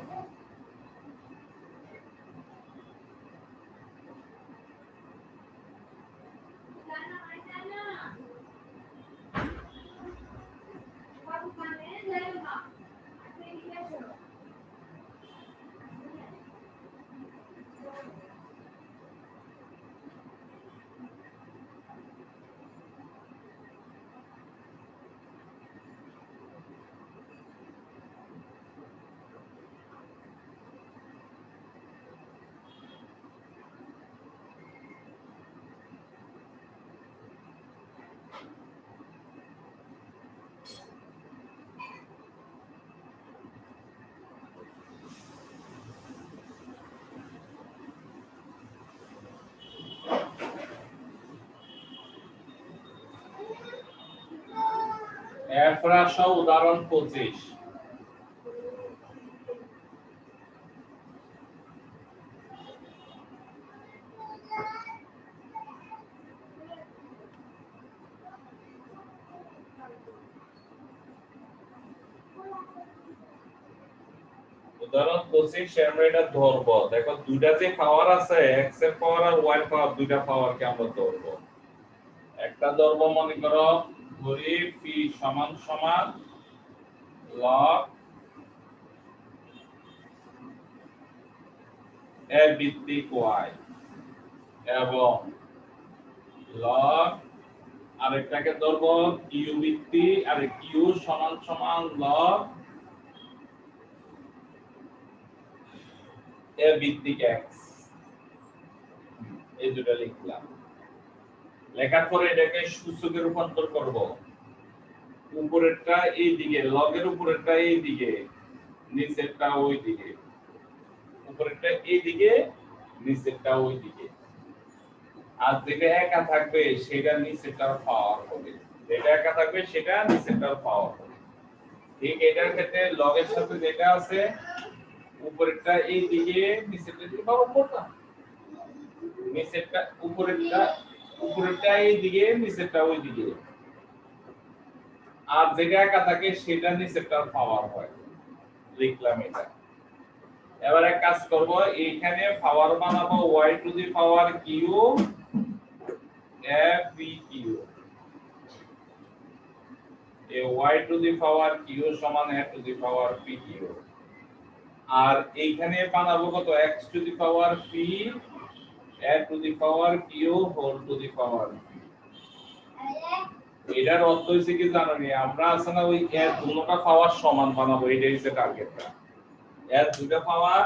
S1: এরপর আসো উদাহরণ 25। উদাহরণ 25 আমরা এটা ধরবো। দেখো দুইটা যে পাওয়ার আছে, x এর পাওয়ার আর y এর পাওয়ার, দুইটা পাওয়ারকে আমরা ধরবো। একটা ধরবো, মনে করো ধরি p সমান সমান log a ভিত্তিক y এবং log আরেকটাকে ধরবো q ভিত্তিক, আর q সমান সমান log a ভিত্তিক x। এই দুটো লিখলাম। লেখার পরে এটাকে সূচকে রূপান্তর করব। উপরেরটা এই দিকে, লগের উপরেরটা এই দিকে, নিচেরটা ওই দিকে। উপরেরটা এই দিকে, নিচেরটা ওই দিকে। আর যেটা একা থাকবে সেটা নিচেরটার পাওয়ার হবে, যেটা একা থাকবে সেটা নিচেরটার পাওয়ার হবে। ঠিক এটার ক্ষেত্রে লগের সাথে যেটা আছে, উপরেরটা এই দিকে, নিচেরটা দিকে পাওয়ার করতাম। নিচেরটা উপরেরটা এই দিকে, নিচেরটা ওই দিকে। আর যেটা একা থাকে সেটা নিচেরটার পাওয়ার হয়। লিখলাম এটা। এবার এক কাজ করব, এইখানে পাওয়ার বানাবো y to the power q f v q। এই y to the power q সমান f to the power p q। আর এইখানে বানাবো কত, x to the power p f to the power q whole to the power p। এটার অর্থ হইছে কি জানো নি, আমরা আছে না ওই এর দুটোটা পাওয়ার সমান বানাবো, এটাই হচ্ছে টার্গেটটা। এর দুটো পাওয়ার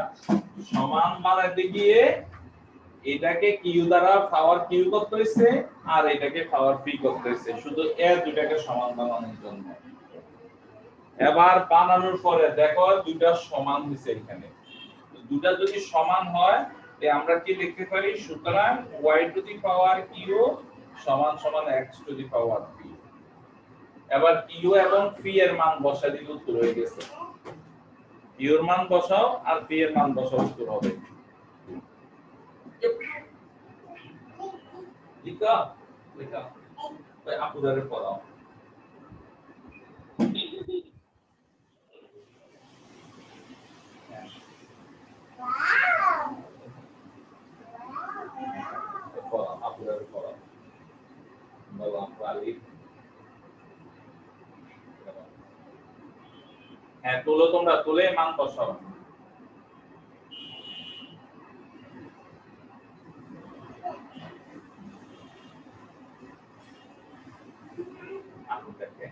S1: সমান বানাতে গিয়ে এটাকে কিউ দ্বারা পাওয়ার কিউ করতে হইছে আর এটাকে পাওয়ার পি করতে হইছে, শুধু এর দুটাকে সমান বানানোর জন্য। এবার বানানোর পরে দেখো দুটো সমান হইছে। এখানে দুটো যদি সমান হয় তে আমরা কি লিখতে পারি, সুতরাং y to the power Q সমান সমান x to the power p। এবার কিউ এবং পি এর মান বসাই দিলে উত্তর হয়ে গেছে। কিউ এর মান বসাও আর পি এর মান বসাও, উত্তর হবে। লিখা লিখা ভাই আপুদারে পড়াও। পড়াও আপুদারে পড়াও। বলো আপনি। হ্যাঁ তুলো, তোমরা তুলে মান বসাও। আপুদেরকে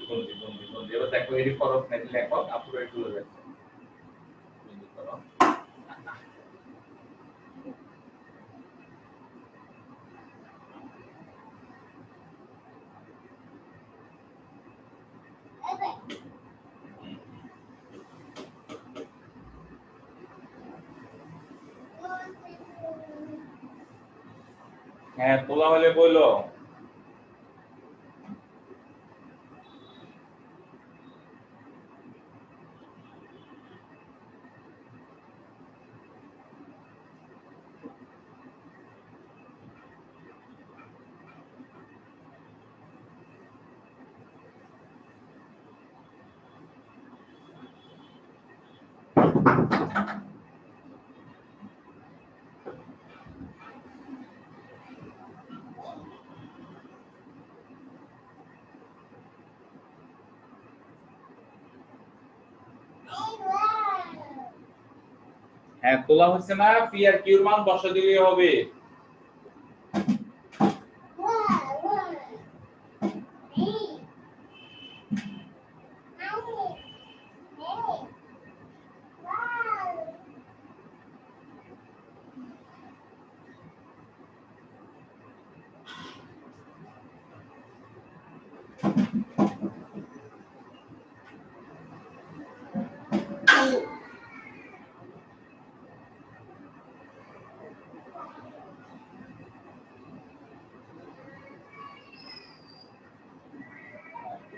S1: বন্দি বন্দি বন্দি। এবার দেখো এটি ফরক নাকি লেখক আপুরা তুলে রাখছে। বন্দি করো। হ্যাঁ তোলা হলে বললো। হ্যাঁ তোলা হচ্ছে না, পি আর কিউর মান বসা দিলেই হবে।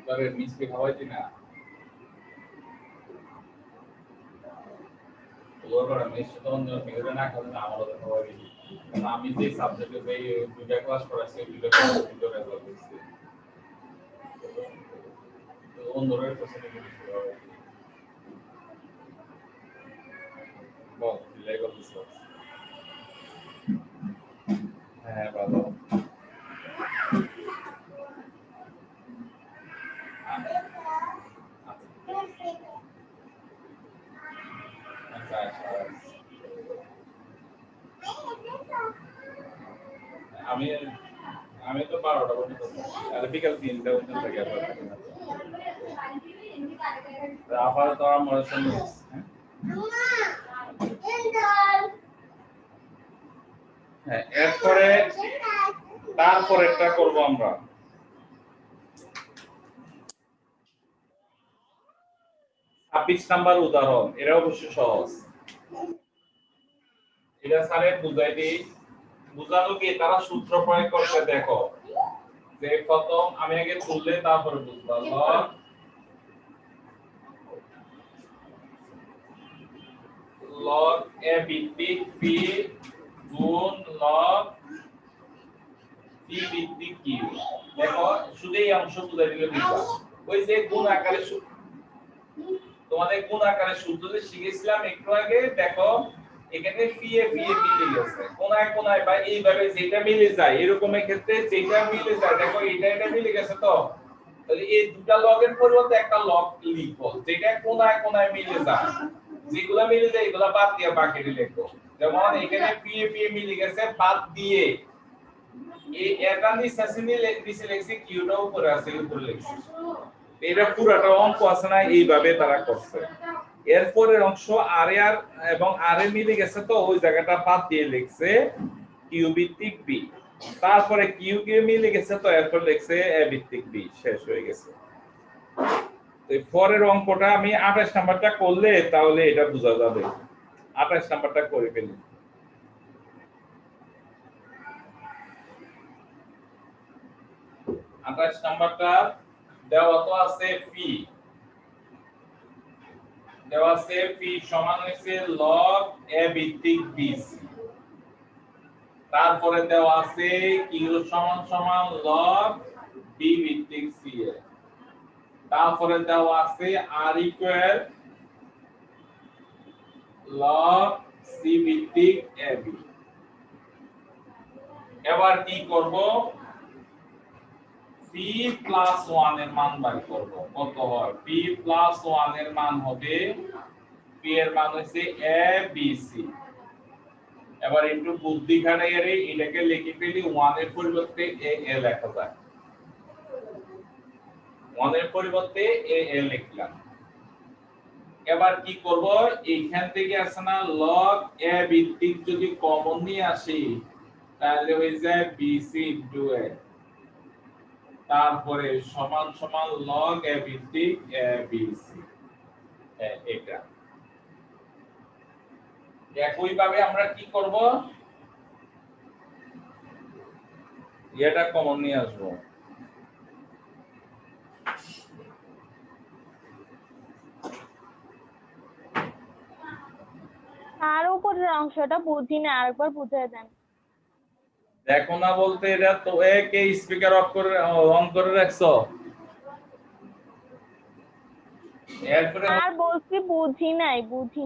S1: এবারে মিষ্টি খাওয়াইছি না, ওর মিষ্টি তো অন্য কেউ না খাবে না, আমারও তো খাওয়াই। কারণ আমি যে সাবজেক্টে এই দুইটা ক্লাস করাচ্ছি, দুইটা ক্লাস ভিতরে করছি, তো অন্যরা পছন্দ করছে। বল লাই করছিস? হ্যাঁ ভালো। আমি আমি তো 12টা পর্যন্ত আর বিকাল 3টা পর্যন্ত থাকি আবার তো আমার সঙ্গে হ্যাঁ এরপরে তারপরেরটা করব আমরা। ছাব্বিশ নাম্বার উদাহরণ, এটা অবশ্যই সহজ। এটা স্যারে বুঝাইতে বুঝানো কি তারা সূত্র প্রয়োগ করতে দেখো যে প্রথম আমি আগে তুললে তারপরে বুঝবা। log a ভিত্তিক p গুণ log p ভিত্তিক q। দেখো শুধু এই অংশ বুঝাই দিলে বুঝবা। ওই যে গুণ আকারে তোমাদের গুণ আকারে সূত্র যে শিখেছিলাম একটু আগে, দেখো এখানে পি এ মিলে গেছে কোনায় কোনায় বা এইভাবে যেটা মিলে যায় এরকমের ক্ষেত্রে যেটা মিলে যায়, দেখো এটা মিলে গেছে। তো তাহলে এই দুটো লগের পরিবর্তে একটা লগ লিখবো যেটা কোনায় কোনায় মিলে যায়, যেগুলা মিলে যায় এগুলা বাদ দিয়ে বাকিটা লিখবো। যেমন এখানে পি এ মিলে গেছে, বাদ দিয়ে এই এটা নিচে লিখছি, কিউটা উপরে আছে উপরে লিখছি। এটা পুরোটা অঙ্ক আছে না, এইভাবে তারা করছে। এরপরের অংশ আর এবং আর এ মিলে গেছে, তো ওই জায়গাটা বাদ দিয়ে লিখছে কিউ ভিত্তিক বি। তারপরে কিউ মিলে গেছে, তো এরপর লিখছে এ ভিত্তিক বি। শেষ হয়ে গেছে। তো পরের অঙ্কটা আমি 28 নাম্বারটা করলে তাহলে এটা বোঝা যাবে। 28 নাম্বারটা করে ফেলি। আঠাশ নাম্বারটা দেওয়া তো আছে পি, দেওয়া আছে পি সমান হইছে log a ভিত্তিক bc। তারপরে দেওয়া আছে কিউ সমান সমান log b ভিত্তিক ca। তারপরে দেওয়া আছে r ইকুয়াল log c ভিত্তিক ab। এবার কি করব, p প্লাস 1 এর মান বের করব। কত হয়? p প্লাস 1 এর মান হবে, p এর মান হচ্ছে a b c। এবার একটু বুদ্ধি খাটাইয়া এটাকে লিখে ফেলি, 1 এর পরিবর্তে a a লেখা যায়। 1 এর পরিবর্তে a a লিখলাম। এবার কি করব, এইখান থেকে আসে না log a ভিত্তিক যদি কমন নিয়ে আসি তাহলে হয়ে যায় bc a। তারপরে সমান সমান log a ভিত্তিক abc। এটা একই ভাবে আমরা কি করব, এটা কমন নিয়ে আসবো।
S4: আর উপরের অংশটা বুঝি না, আরেকবার বুঝিয়ে দেন।
S1: দেখো না বলতে এটা তো একে স্পিকার অফ করে অন করে রাখছো। এরপরে
S4: আর বলছি বুঝি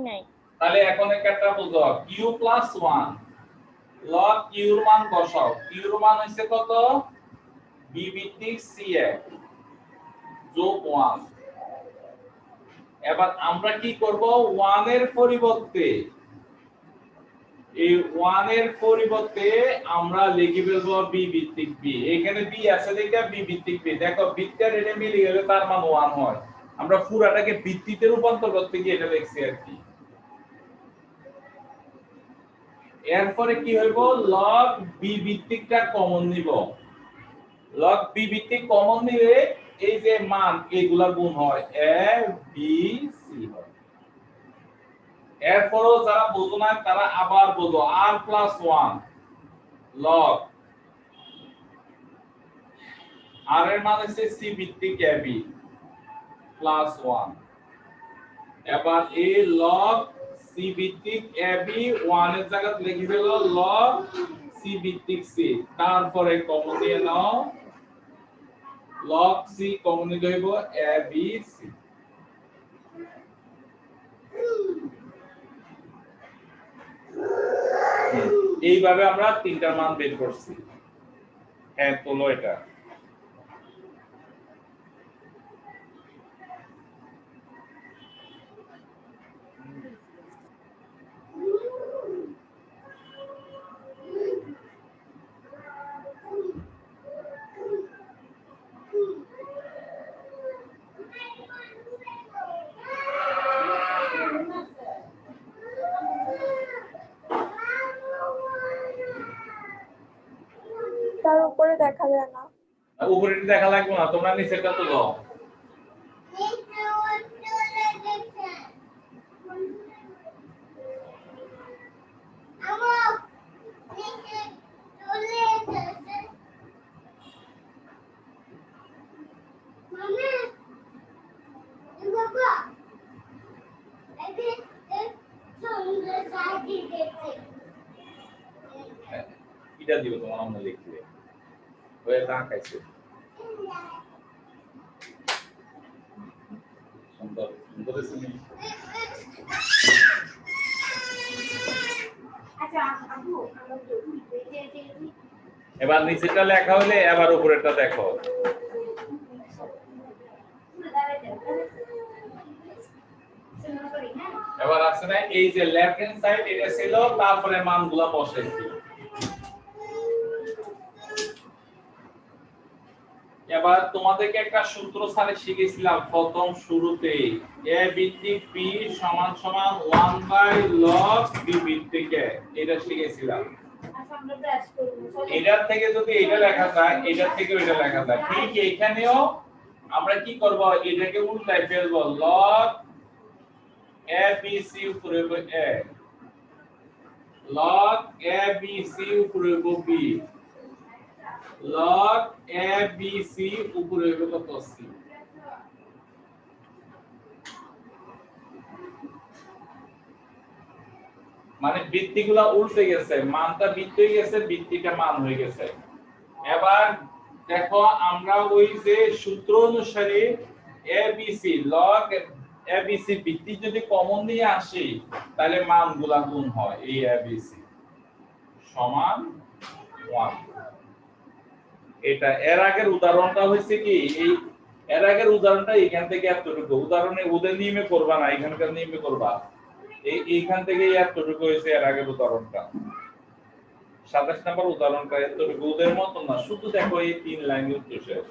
S4: নাই।
S1: তাহলে এখন একটা বুঝো q প্লাস 1 লগ q এর মান বসাও। q এর মান হইছে কত? b ভিত্তিক c যোগ 1। এবার আমরা কি করব 1 এর পরিবর্তে এই 1 এর পরিবর্তে আমরা লিখে ফেলবো b ভিত্তিক b। এখানে b আছে দেখে b ভিত্তিক b। দেখো ভিত্তির এটা মিলে গেলে তার মান 1 হয়। আমরা পুরাটাকে ভিত্তিতে রূপান্তর করতে গিয়ে এটা লিখছি আর কি। এরপরে কি হইব log b ভিত্তিকটা কমন নিব। log b ভিত্তিক কমন নিলে এই যে মান এগুলা গুণ হয় a b c হয়। এরপরও যারা বুঝো না তারা আবার বুঝো r প্লাস 1 log r এর মান হচ্ছে c ভিত্তিক ab প্লাস 1। এবার এই log c ভিত্তিক ab 1 এর জায়গায় লিখে ফেলো log c ভিত্তিক c। তারপরে কমন দিয়ে নাও log c কমন নিলে হইব ab c। এইভাবে আমরা তিনটা মান বের করছি। হ্যাঁ তোলো এটা।
S4: তার উপরে দেখা যায় না।
S1: উপরে দেখা লাগবে না, তোমরা নিচেটা তো দাও। এটা দিব তোমার আমরা লিখবে ওই তাকাইছে সুন্দর সুন্দর শুনি। এবার নিচেটা লেখা হলে এবার উপরেরটা দেখো। এবার আছে না এই যে লেফট হ্যান্ড সাইড এটা ছিল, তারপরে মানগুলো বসাইছি। এবার তোমাদেরকে একটা সূত্র স্যারে শিখেছিলাম প্রথম শুরুতে a ভিত্তিক p সমান সমান 1/log b ভিত্তিক a, এটা শিখেছিলাম। এটার থেকে যদি এটা লেখা যায় এটার থেকে এটা লেখা যায়, ঠিক এখানেও আমরা কি করব এটাকে উল্টাই ফেলবো log a b c উপরে a log a b c উপরে b log a b c উপরে হইব কত c। মানে ভিত্তিগুলা উল্টে গেছে, মানটা ভিত্তি হয়ে গেছে, ভিত্তিটা মান হয়ে গেছে। এবার দেখো আমরা ওই যে সূত্র অনুসারে a b c log a b c ভিত্তি যদি কমন নিয়ে আসি তাহলে মানগুলা গুণ হয়। এই a b c সমান 1। এটা এর আগের উদাহরণটা হইছে কি এই এর আগের উদাহরণটা এখান থেকে এতটুকু, উদাহরণে ওদের নিয়মে করবা না, এখানকার নিয়মে করবা। এইখান থেকে এতটুকু হইছে এর আগের উদাহরণটা। 27 নম্বর উদাহরণটা এতটুকু, ওদের মত না, শুধু দেখো এই 3 লাইনের উত্তর শেষ।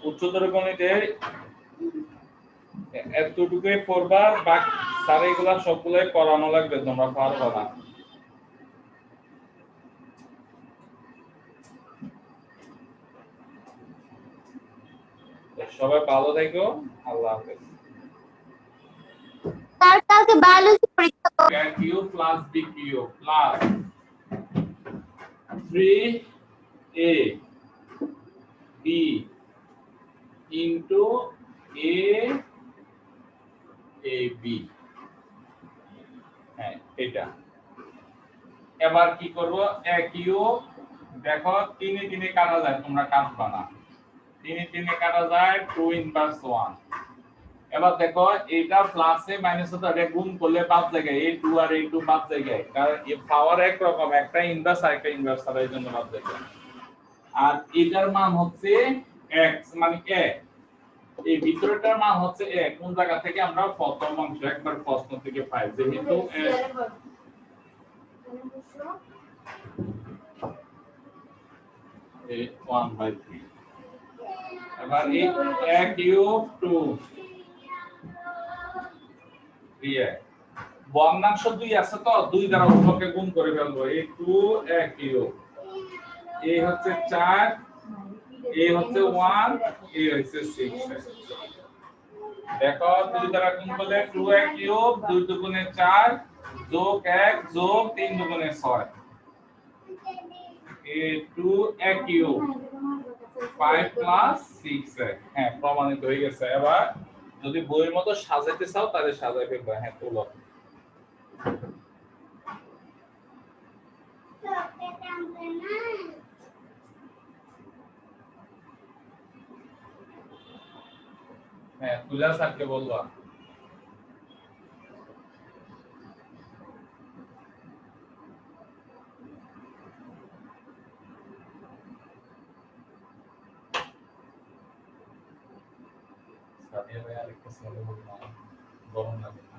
S1: উচ্চতর গণিতের এতটুকুই পড়বা, বাকি স্যার এগুলা সবগুলাই করানো লাগবে, তোমরা পারবে না। সবাই ভালো থেকো, আল্লাহ হাফেজ।
S5: স্যার কালকে বায়োলজি পরীক্ষা
S1: Q plus BQ plus 3A B into AB, হ্যাঁ এটা। এবার কি করব, কিউ দেখো 3 এ 3 কাটা যায়, তোমরা কাটবা না, 3 এ 3 কাটা যায় 2 ইনভার্স 1। এবার দেখো এটা প্লাসে মাইনাসে তো এটা গুণ করলে বাদ জায়গায় এই 2 আর এই 2 বাদ জায়গায়, কারণ এই পাওয়ার এক রকম, একটা ইনভার্স আর একটা ইনভার্স, তার এই জন্য বাদ জায়গায়। আর এটার মান হচ্ছে x মানে a, এই ভিতরটার মান হচ্ছে a। কোন জায়গা থেকে আমরা প্রথম অংশ একবার প্রশ্ন থেকে পাই, যেহেতু a 1/3। এবার এই a কিউব 2 দিয়ে বর্ণাংশ 2 আছে তো 2 দ্বারা উভয়কে গুণ করে ফেলবো, এই 2 a কিউব, এই হচ্ছে 4, এই হচ্ছে 1, এই হচ্ছে 6। দেখো 2 দ্বারা গুণ করলে 2a কিউব, 2 দুগুণে 4 যোগ 1 যোগ 3 দুগুণে 6, এই 2a কিউব 5 প্লাস 6। হ্যাঁ প্রমাণিত হয়ে গেছে। এবার যদি বইয়ের মতো সাজাইতে চাও তাহলে সাজাই ফেলবে। হ্যাঁ তোলো। হ্যাঁ তুলা স্যারকে বলবা। সাদিয়া ভাই আরেকটা স্যারে বলবা, গরম লাগে না।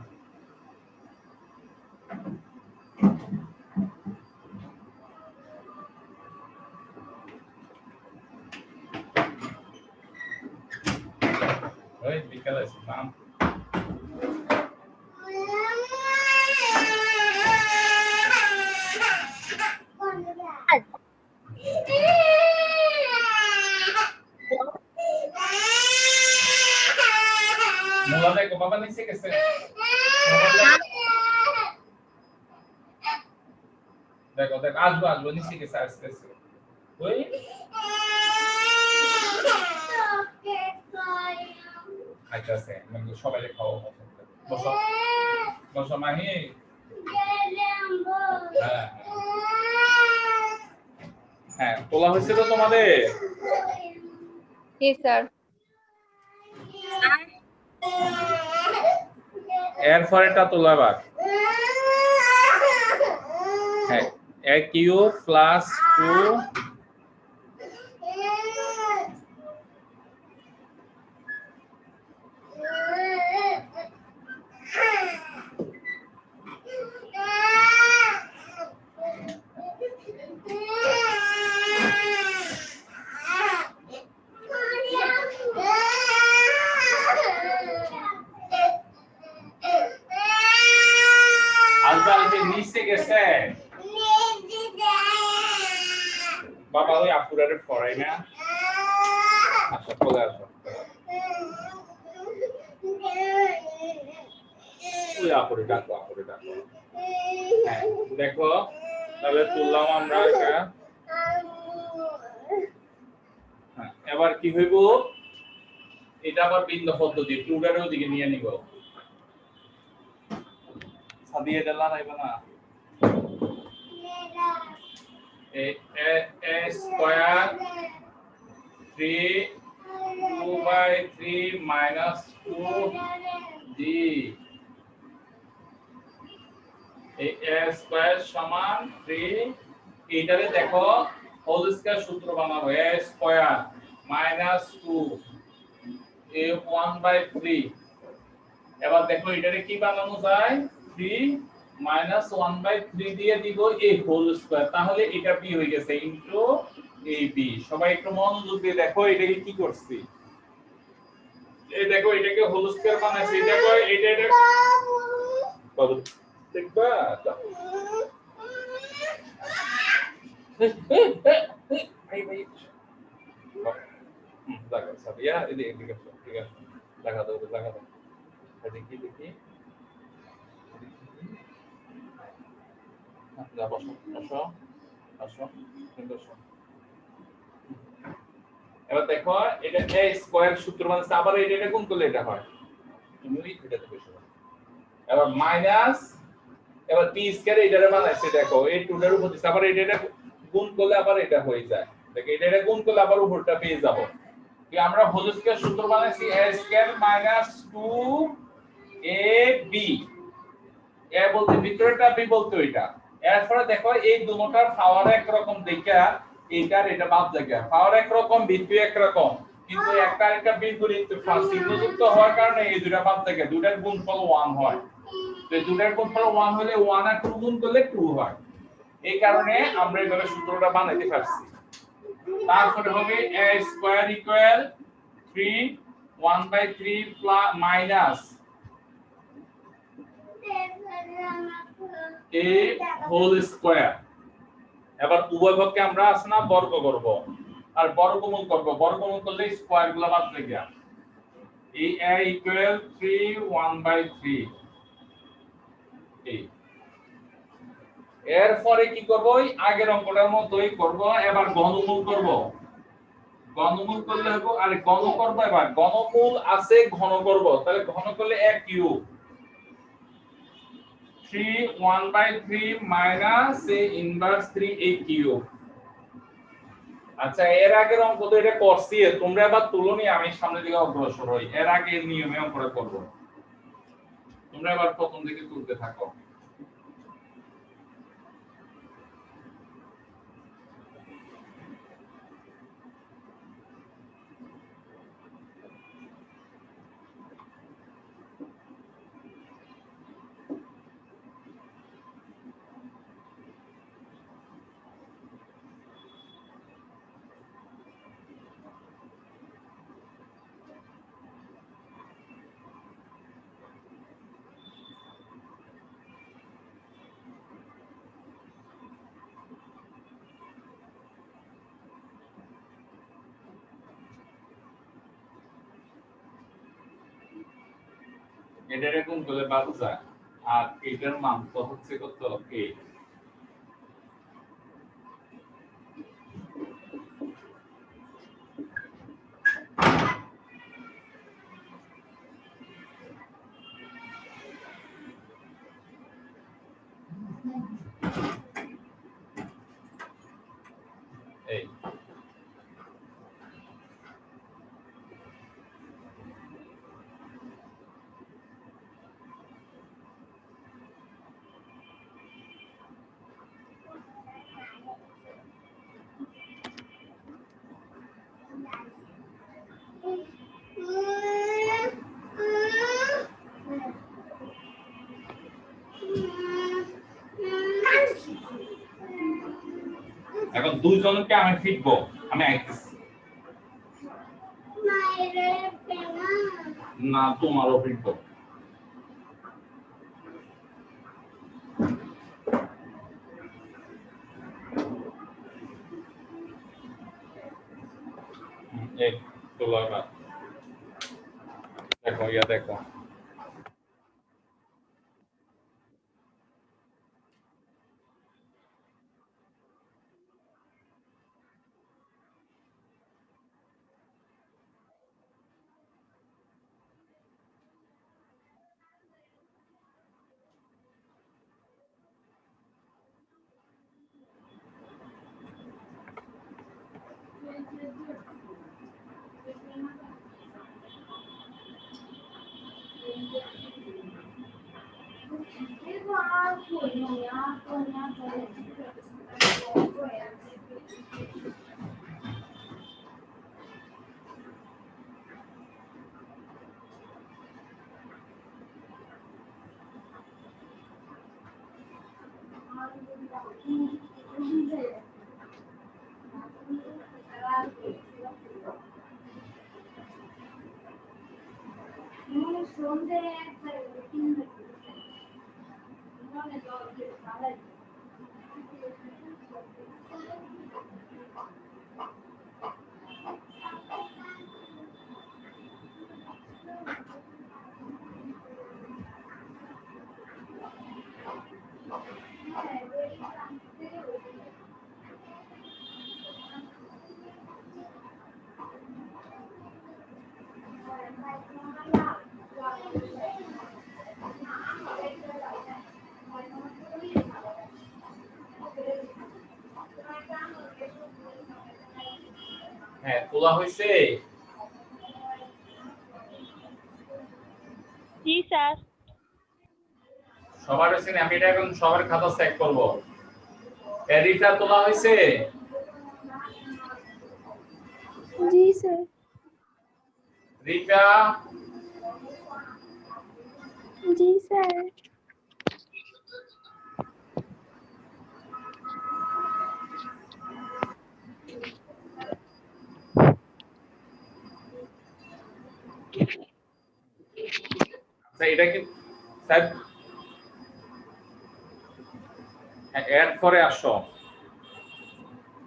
S1: ওই বিকালে নাম মোলা দেখো বাবা নিচে গেছে, দেখো দেখো আসবো আসবো নিচে গেছে আসতেছে। ওই আচ্ছা আছে মানে সবাই খাওয়া বসো বসো মাহি। হ্যাঁ হ্যাঁ তোলা হয়েছে তো তোমাদের?
S7: জি স্যার।
S1: এরপর এটা তোলা এবার। হ্যাঁ a কিউব প্লাস 2 আলবালকে নিচে গেছে বাবা, ওই আপুরারে পড়াই না। আচ্ছা পড়ে আসো, ওই আপুরে ডাকো আপুরে ডাকো। হ্যাঁ দেখো তাহলে তুললাম আমরা এটা। হ্যাঁ এবার কি হইব, এটা আবার বিন্দু পদ্ধতি টুডারের ওদিকে নিয়ে নিব। সাদিয়ে এটা লাগাইব না, a স্কয়ার 2/3 minus 2d, এই a স্কয়ার সমান 3। এইটারে দেখো হোল স্কয়ার সূত্র বানাবো, a স্কয়ার minus 2 a 1/3। এবার দেখো এটারে কি বানানো যায়, 3 minus 1/3 দিয়ে দিব a হোল স্কয়ার, তাহলে এটা b হয়ে গেছে ইনটু ab। সবাই একটু মনোযোগ দিয়ে দেখো এটাকে কি করছি। এই দেখো এটাকে হোল স্কয়ার বানাইছি, দেখো এটা বাবু দেখবা ভাই ভাই দেখা সব ইয়া এদিকে ঠিক আছে দেখা দাও দেখি যা বসো বসো। এবার দেখো এটা a স্কয়ার সূত্র মানে আবার এটা গুণ করলে এটা হয় তুমি এটা তো বেশি এবার মাইনাস এবার p স্কয়ার এটারে বানাইছে দেখো এই টুটার উপর দিছে আবার এটা গুণ করলে আবার এটা হয়ে যায় দেখো এটা গুণ করলে আবার উপরটা পেয়ে যাব কি আমরা হোল স্কয়ার সূত্র বানাইছি a square minus 2ab a বলতে ভিতরেরটা b বলতে ওইটা এরপরে দেখো এই দুটোটার পাওয়ার একরকম দেখা এইটার এটা বাদ জায়গা পাওয়ার একরকম বিন্দু একরকম কিন্তু একটা আরেকটা বিপরীত চিহ্নযুক্ত হওয়ার কারণে এই দুটো বাদ জায়গা দুটার গুণফল 1 হয় তো এই দুটার গুণফল 1 হলে 1 আর 2 গুণ করলে 2 হয় এই কারণে আমরা এইভাবে সূত্রটা বানাইতে পারছি তারপরে হবে a square equal 3 1/3 plus minus a whole square এবার উভয় পক্ষে আমরা আছে না বর্গ করব আর বর্গমূল করব বর্গমূল করলে স্কয়ার গুলো বাদ যাবে এই a ইকুয়াল 3 1/3 এরপরে কি করব ওই আগের অঙ্কটার মতই করব এবার ঘনমূল করব ঘনমূল করলে হবে আর ঘন করব এবার ঘনমূল আছে ঘন করব তাহলে ঘন করলে a cube 3 1/3 minus a inverse 3 a cube আচ্ছা এর আগের অঙ্ক তো এটা করছি তোমরা আবার তুলনি আমি সামনের দিকে অগ্রসর হই এর আগে নিয়মে অঙ্কটা করব তোমরা আবার প্রথম দিকে তুলতে থাকো এটা এরকম করলে বাদ যায় আর এটার মান তো হচ্ছে কত a এই এখন দুইজনকে আমি ফিটবো আমি আইতেছি না তোমারও ফিটবো এই তোলা দেখো দেখো হ্যাঁ, তোলা হয়েছে।
S4: জি স্যার।
S1: সবার হয়েছে না? আমি এটা এখন সবার খাতা চেক করব। এরিটা তোলা হয়েছে?
S2: জি স্যার।
S1: রিকা,
S2: জি স্যার।
S1: আচ্ছা এটা কি স্যার এড করে আসো।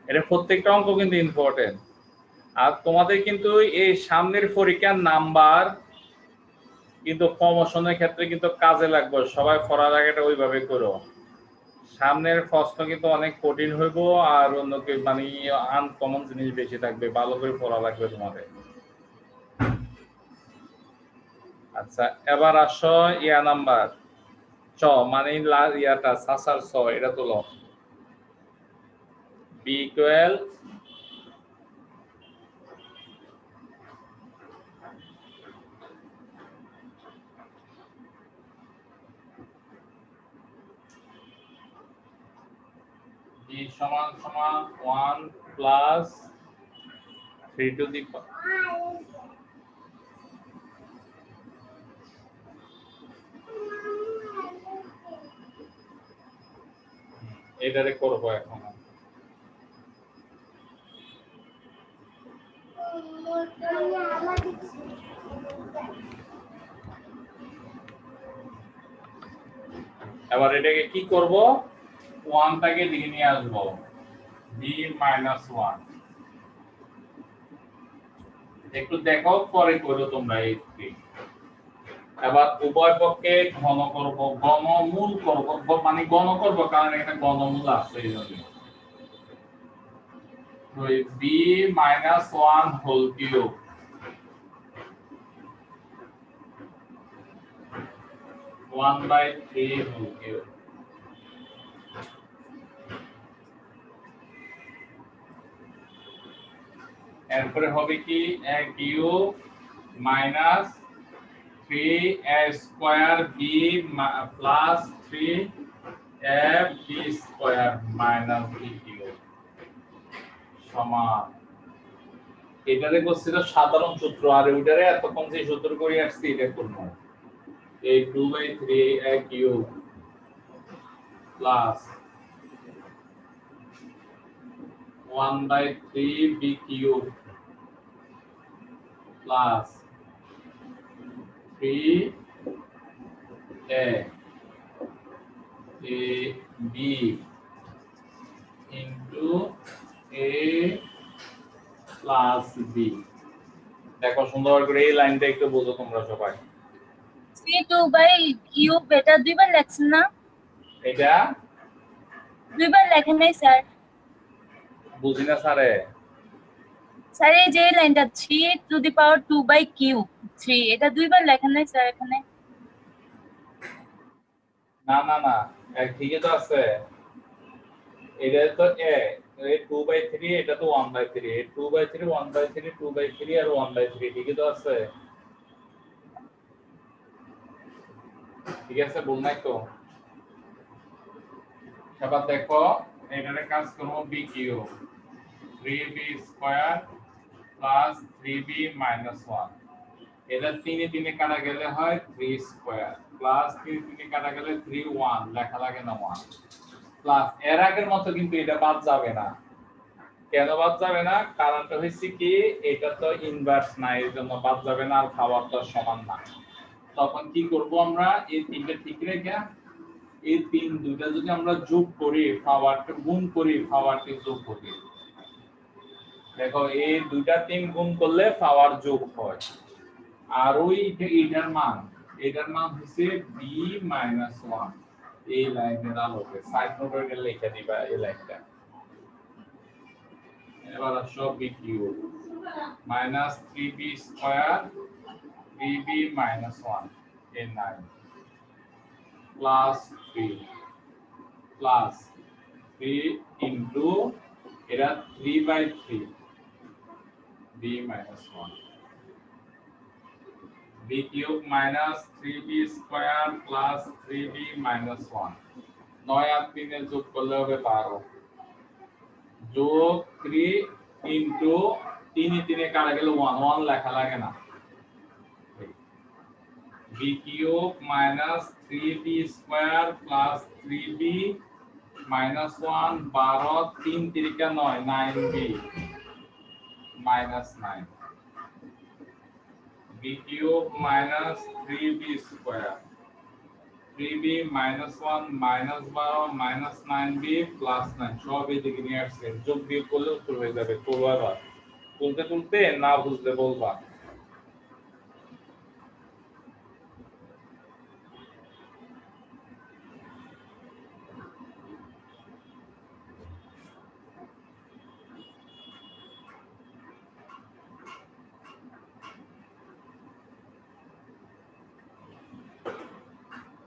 S1: এটা প্রত্যেকটা অঙ্ক কিন্তু ইম্পর্টেন্ট। আর তোমাদের কিন্তু এই সামনের পরীক্ষার নাম্বার কিন্তু প্রমোশনের ক্ষেত্রে কিন্তু কাজে লাগবে। সবাই পড়ার আগে এটা ওইভাবে করো। সামনের প্রশ্ন কিন্তু অনেক কঠিন হইব আর অন্য মানে আনকমন জিনিস বেশি থাকবে। ভালো করে পড়া লাগবে তোমাদের। আচ্ছা এবার আসো ইয়া নাম্বার চ, মানে ইয়াটা সাসার ছ, এটা তোলো। বি ইকুয়াল বি সমান সমান 1 প্লাস 3 টু দি এটারে করবো এখন। এবার এটাকে কি করব? 1 টাকে দিকে নিয়ে আসব। b - 1 একটু দেখো পরে করো তোমরা এই থ্রি। এবার উভয় পক্ষে ঘন করব, ঘনমূল করব, মানে ঘন করব কারণ এখানে ঘনমূল আছে এইজন্য। তো b - 1 whole cube (1/3 whole cube) এরপরে হবে কি a cube minus 3a square b plus 3ab square minus b cube সমান। এটারে করছিল সাধারণ সূত্র, আর ওইটারে এতক্ষণ যে সূত্র করে আসছি এটা করব। a 2/3a cube plus 1/3b cube plus 3a b into a plus b। দেখো সুন্দর করে এই লাইনটা একটু বোঝো তোমরা সবাই।
S8: c2/কিউব এটা দুইবার লেখছেন না?
S1: এটা
S8: দুইবার লেখেন নাই স্যার?
S1: বুঝি না স্যারে।
S8: স্যার এই যে লাইনটা 3^2/কিউব 3 এটা দুইবার লেখেন নাই স্যার এখানে?
S1: না না না, ঠিকই তো আছে। এটা তো a, এই 2/3, এটা তো 1/3, এই 2/3 1/3 2/3 আর 1/3 ঠিকই তো আছে। ঠিক আছে, ভুল নাই তো। এবার দেখো এটারে কাজ করব b cube 3b square plus 3b - 1। এটা 3 এ 3 কাটা গেলে হয় 3 স্কয়ার প্লাস 3 3 কাটা গেলে 3 1 লেখা লাগে না 1 প্লাস এর আগের মতো কিন্তু এটা বাদ যাবে না। কেন বাদ যাবে না? কারণটা হচ্ছে কি এটা তো ইনভার্স না, এর জন্য বাদ যাবে না, আর খাবারটা সমান না। তখন কি করব আমরা? এই তিনটা ঠিক রেখে এই তিন দুইটা যদি আমরা যোগ করি পাওয়ারকে গুণ করি পাওয়ারকে যোগ করি, দেখো এই দুইটা তিন গুণ করলে পাওয়ার যোগ হয়। আর ওই এটার মান হচ্ছে বি মাইনাস 1। এই লাইনের আলোকে সাইড নোটে লিখে দিবা এই লাইনটা। এবার আসো B Q minus 3b square 3b minus 1 এই 9 প্লাস 3 ইনটু এটা 3/3 b minus 1 b cube minus 3b square plus 3b minus 1 9 আর 3 এর যোগ করলে হবে 12 যোগ 3 ইনটু 3 এ 3 এ কাটা গেল 1 লেখা লাগে না। b cube minus 3b square plus 3b minus 1 12 3 3 9 9b minus 9 b cube minus 3b square 3b minus 1 minus 12 minus 9b plus 9 সব এদিকে নিয়ে আসছে। যোগ বিয়োগ করলে উত্তর হয়ে যাবে। করবা তুলতে না বুঝলে বলবা।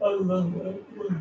S1: আল্লাহু আকবার।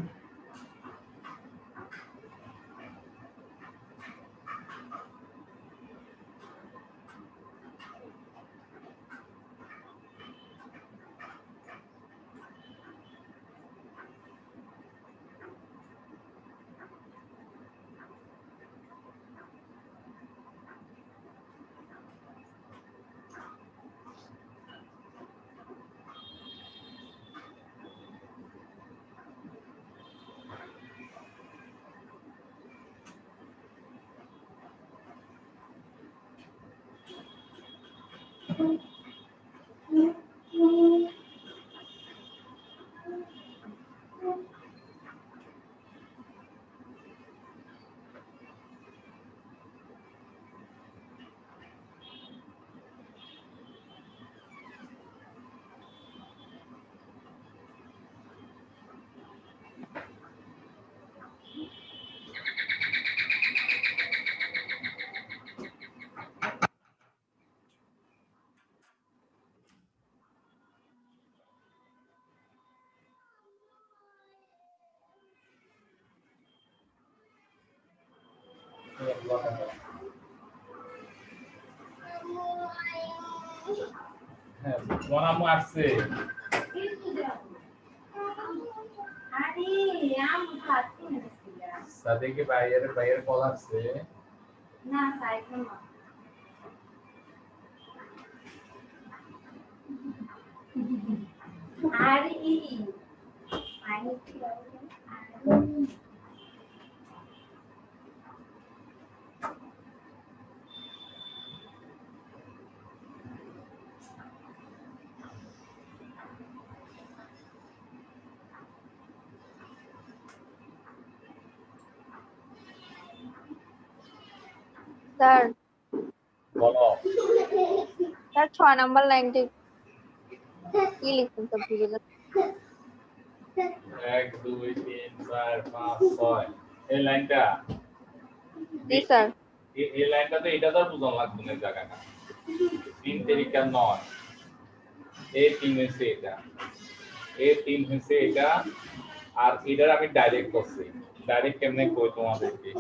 S1: হ্যাঁ বনামু আসছে। সাদেকে বাইরের কল আসছে
S2: না সাইকেল না আর ই আই
S7: স্যার
S1: বলো।
S7: স্যার 6 নাম্বার লাইনটি কি লিখছেন সব বুঝে যাচ্ছে।
S1: 1 2 3 4 5 6 এই লাইনটা।
S7: জি স্যার।
S1: এই লাইনটাতে এটা তো বুঝানো লাগবে না জায়গাটা। 3 তারিখা 9 এই 3 হইছে এটা, এই 3 হইছে এটা, আর এটার আমি ডাইরেক্ট করছি। ডাইরেক্ট কেমনে কই তোমাদেরকে?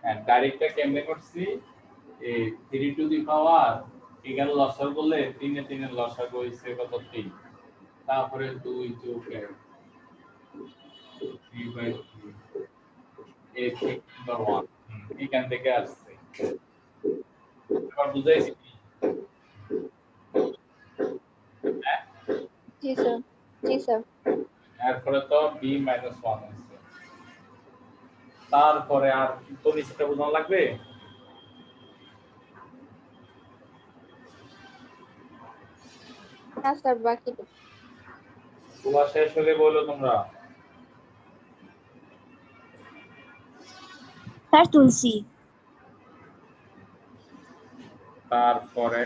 S1: হ্যাঁ ডাইরেক্টটা কেমনে করছি? এই 3 টু দি পাওয়ার এখানে লসাগু বললে 3 এ 3 এর লসাগু হইছে কত 3, তারপরে 2 যোগ 1 3/3 এই ঠিক নাম্বার 1 এখান থেকে আসছে। এবার বুঝাইছি কি? হ্যাঁ
S7: জি স্যার। জি স্যার।
S1: এরপরে তো b - 1 আছে, তারপরে আর তো নিচেটা বোঝানো লাগবে।
S7: না স্যার বাকি তো।
S1: তোলা শেষ হলে বলো তোমরা।
S2: স্যার তুলসী।
S1: তারপরে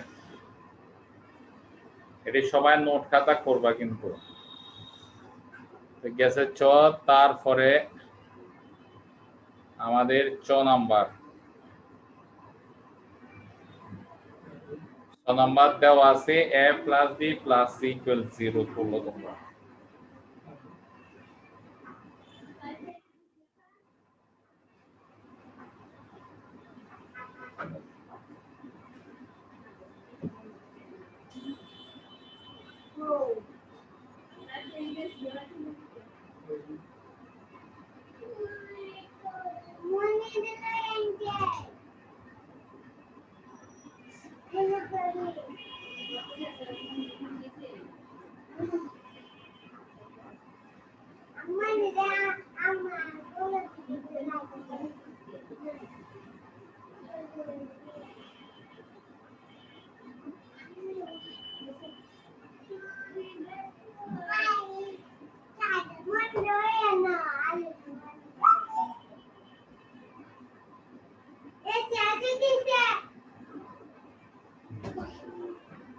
S1: এটি সবাই নোট খাতা করবা কিন্তু। গেছে চ, তারপরে আমাদের চ নাম্বার দেওয়া আছে a plus b plus c equal 0 করলো তোমরা।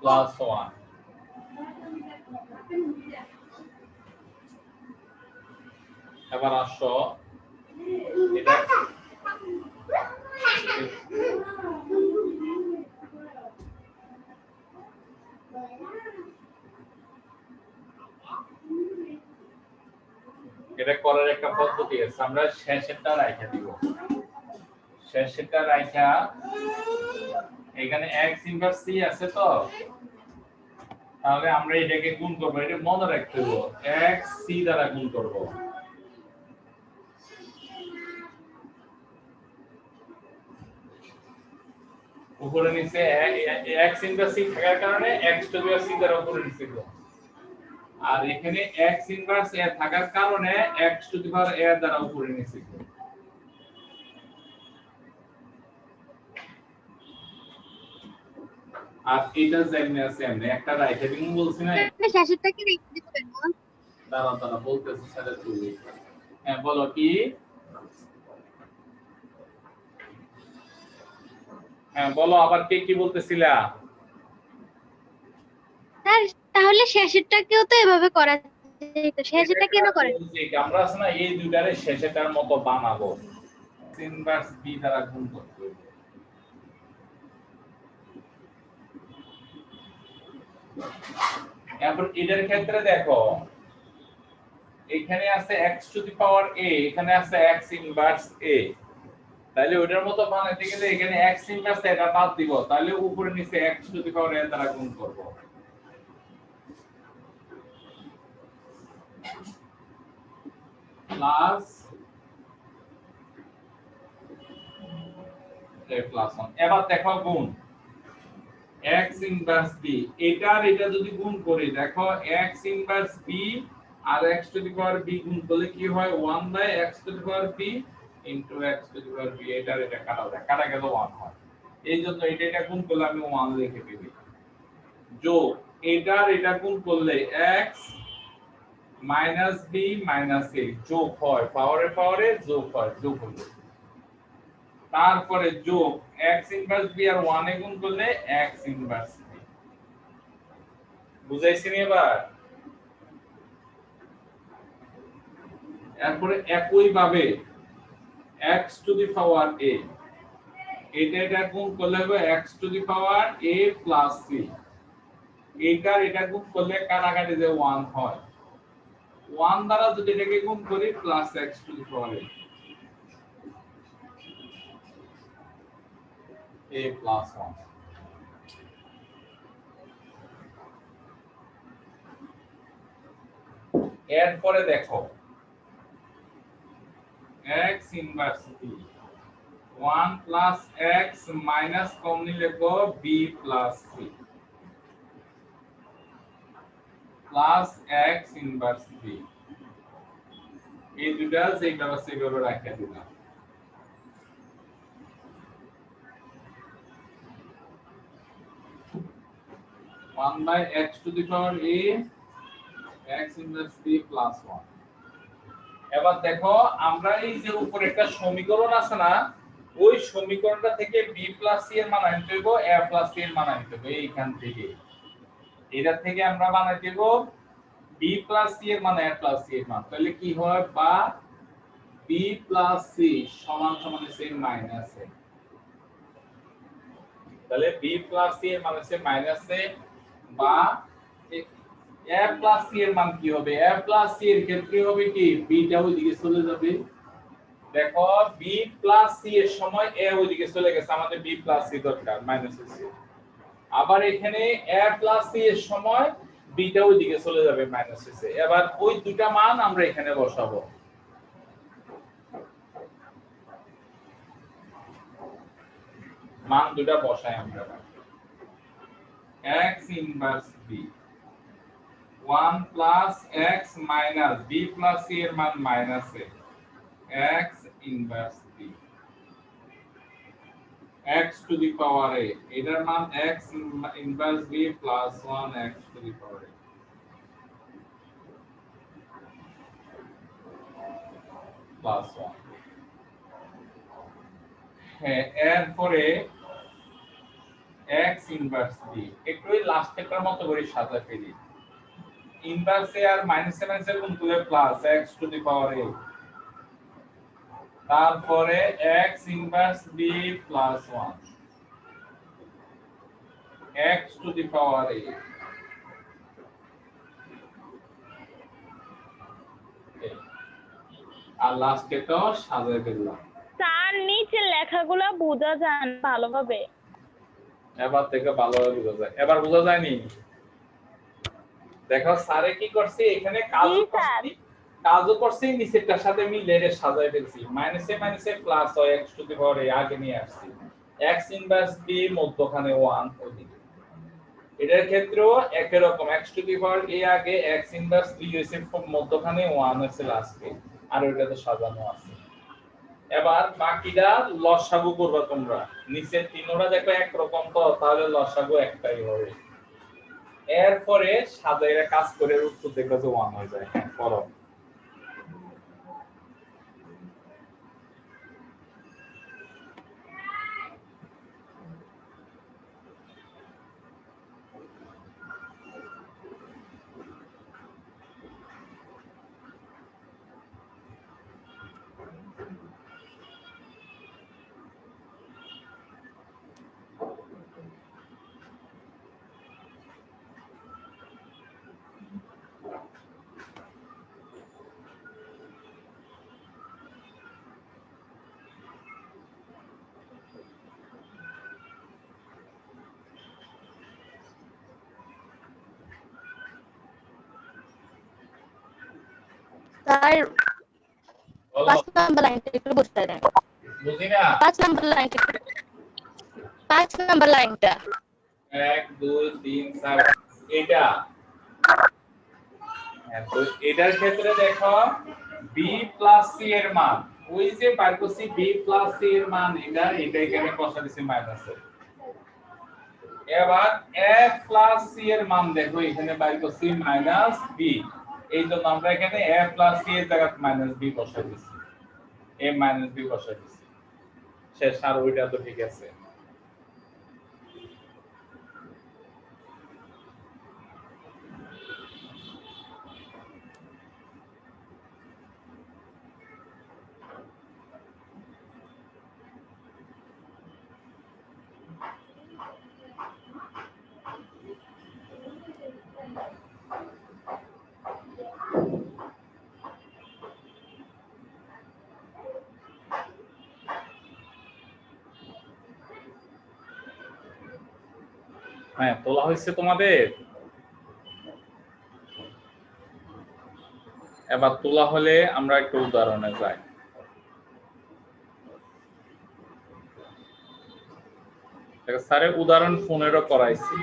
S1: প্লাস 1 এবার আসো এটা এটা করার একটা পদ্ধতি আছে, আমরা শেষেরটা রাখা দিব। শেষেরটা রাখা এখানে x ইনভার্স c আছে তো, তাহলে আমরা এটাকে গুণ করব। এটা মনে রাখতে হবে x c দ্বারা গুণ করব। উপরে নিচে x ইনভার্স c থাকার কারণে x to the power c দ্বারা উপরে নিচে গুণ, আর এখানে x ইনভার্স a থাকার কারণে x to the power a দ্বারা উপরে নিচে গুণ। আর এটা জানি আছে এমনি একটা রাইট হেডিং বলছি না,
S2: শেষেরটাকে রেখে দিবেন না?
S1: দাঁড়া বলতেছি সেটা তুই। হ্যাঁ বলো কি? হ্যাঁ বলো আবার কে কি বলতেছিলা?
S2: স্যার তাহলে শেষেরটাকেও তো এভাবে করা যেত, শেষেরটা কেন করেন?
S1: আমরা আছে না এই দুইটারে শেষেরটার মতো বানাবো, ইনভার্স b দ্বারা গুণ করতে হবে। এখন এটার ক্ষেত্রে দেখো এখানে আছে x to the power a, এখানে আছে x ইনভার্স a, তাহলে ওটার মতো বানাতে গেলে এখানে x ইনভার্স এটা বাদ দিব, তাহলে উপরে নিচে x to the power a দ্বারা গুণ করব। Plus a plus 1। এবার দেখো গুণ x ইনভার্স b, এটার এটা যদি গুণ করি দেখো x ইনভার্স b আর x to the power b গুণ করলে কি হয় 1 by x to the power b into x to the power b, এটার এটা কাটা গেল 1 হয়। এইজন্য এটা গুণ করলে আমি 1 লিখে দিই। যোগ এটার এটা গুণ করলে x minus b minus a যোগ হয়, পাওয়ারে যোগ হয়, যোগ হলো। তারপরে যোগ x ইনভার্স b আর 1 এ গুণ করলে x ইনভার্স b। বুঝাইছি নি এবার? এরপরে একই ভাবে x to the power a, এটা গুণ করলে হবে x to the power a plus c, এটা গুণ করলে কাটাকাটি যে 1 হয়, 1 দ্বারা যদি এটাকে গুণ করি plus x to the power a plus 1। এরপরে দেখো x inverse b, 1 plus x minus কম নিলে লিখব b plus c plus x inverse b। এই দুটো যেভাবে সেভাবে রাখা দিলাম। 1 by x to the power a x inverse b plus 1। এবার দেখো আমরা এই যে উপরে একটা সমীকরণ আছে না, ওই সমীকরণটা থেকে b plus c এর মান আনতে হবে, a plus c এর মান আনতে হবে এইখান থেকে। এটা থেকে আমরা বানাই দেব b plus c এর মান a plus c এর মান। তাহলে কি হয়, বা b plus c সমান সমান হচ্ছে মাইনাস a। তাহলে b plus c এর মান হচ্ছে মাইনাস a, বা a plus c এর মান কি হবে, a plus c এর ক্ষেত্রে হবে কি b টা ওইদিকে চলে যাবে। দেখো b plus c এর সময় a ওইদিকে চলে গেছে, আমাদের b plus c দরকার মাইনাস c। আবার এখানে a plus c এর সময় b টা ওইদিকে চলে যাবে মাইনাস c। এবার ওই দুটো মান আমরা এখানে বসাবো। মান দুটো বসাই আমরা। x inverse b 1 plus x minus b plus c এর মান minus a, x inverse b x to the power a, এটার মান x inverse b plus 1 x to the power a plus 1। হ্যাঁ, এরপরে x inverse b একটু এই লাস্টেরটার মতো করে সাজা ফেলি। ইনভার্স এ আর মাইনাস এ মাইনাস এ গুণ করলে plus x to the power a, তারপরে x inverse b plus 1 x to the power a। আর লাস্টে তো সাজায় ফেললাম।
S4: স্যার নিচে লেখাগুলো বোঝা যায় না ভালোভাবে।
S1: এবার থেকে ভালোভাবে বোঝা যায়। এবার বোঝা যায়নি? দেখো স্যারে কি করছে, এখানে কাজও করছে নিচেরটার সাথে মিলে এর সাজায় ফেলছি। মাইনাসে মাইনাসে প্লাস হয় x to the power a আগে নিয়ে আসছি। x ইনভার্স b মধ্যখানে 1 ওদিকে। এটার ক্ষেত্রেও একই রকম x to the power a আগে, x ইনভার্স b হইছে মধ্যখানে 1 হইছে লাস্টে, আর ওইটাতে সাজানো আছে। এবার বাকিটা লসাগু করবা তোমরা। নিচের তিনটা দেখো এক রকম, তো তাহলে লসাগু একটাই হবে। এরপরে সাজাইরা কাজ করে উত্তর দেখবে যে 1 হয়ে যায়। করো।
S7: স্যার
S1: বলো।
S7: 5 নাম্বার লাইনটা একটু বুঝতে দেন।
S1: বুঝি না?
S7: 5 নাম্বার লাইনটা 5 নাম্বার লাইনটা
S1: 1 2 3 4 এটা। হ্যাঁ, তো এটার ক্ষেত্রে দেখো b প্লাস c এর মান, ওই যে বার করছি b প্লাস c এর মান, এটা এখানে বসা দিছি মাইনাসে। এবার a প্লাস c এর মান দেখো এখানে বার করছি মাইনাস b, এই জন্য আমরা এখানে a প্লাস c এর জায়গায় মাইনাস b বসা দিছি, a মাইনাস b বসা দিছি। শেষ, আর ওইটা তো ঠিক আছে। হ্যাঁ, তোলা হয়েছে তোমাদের? এবার তোলা হলে আমরা একটু উদাহরণে যাই। স্যারের উদাহরণ 15 করাইছি,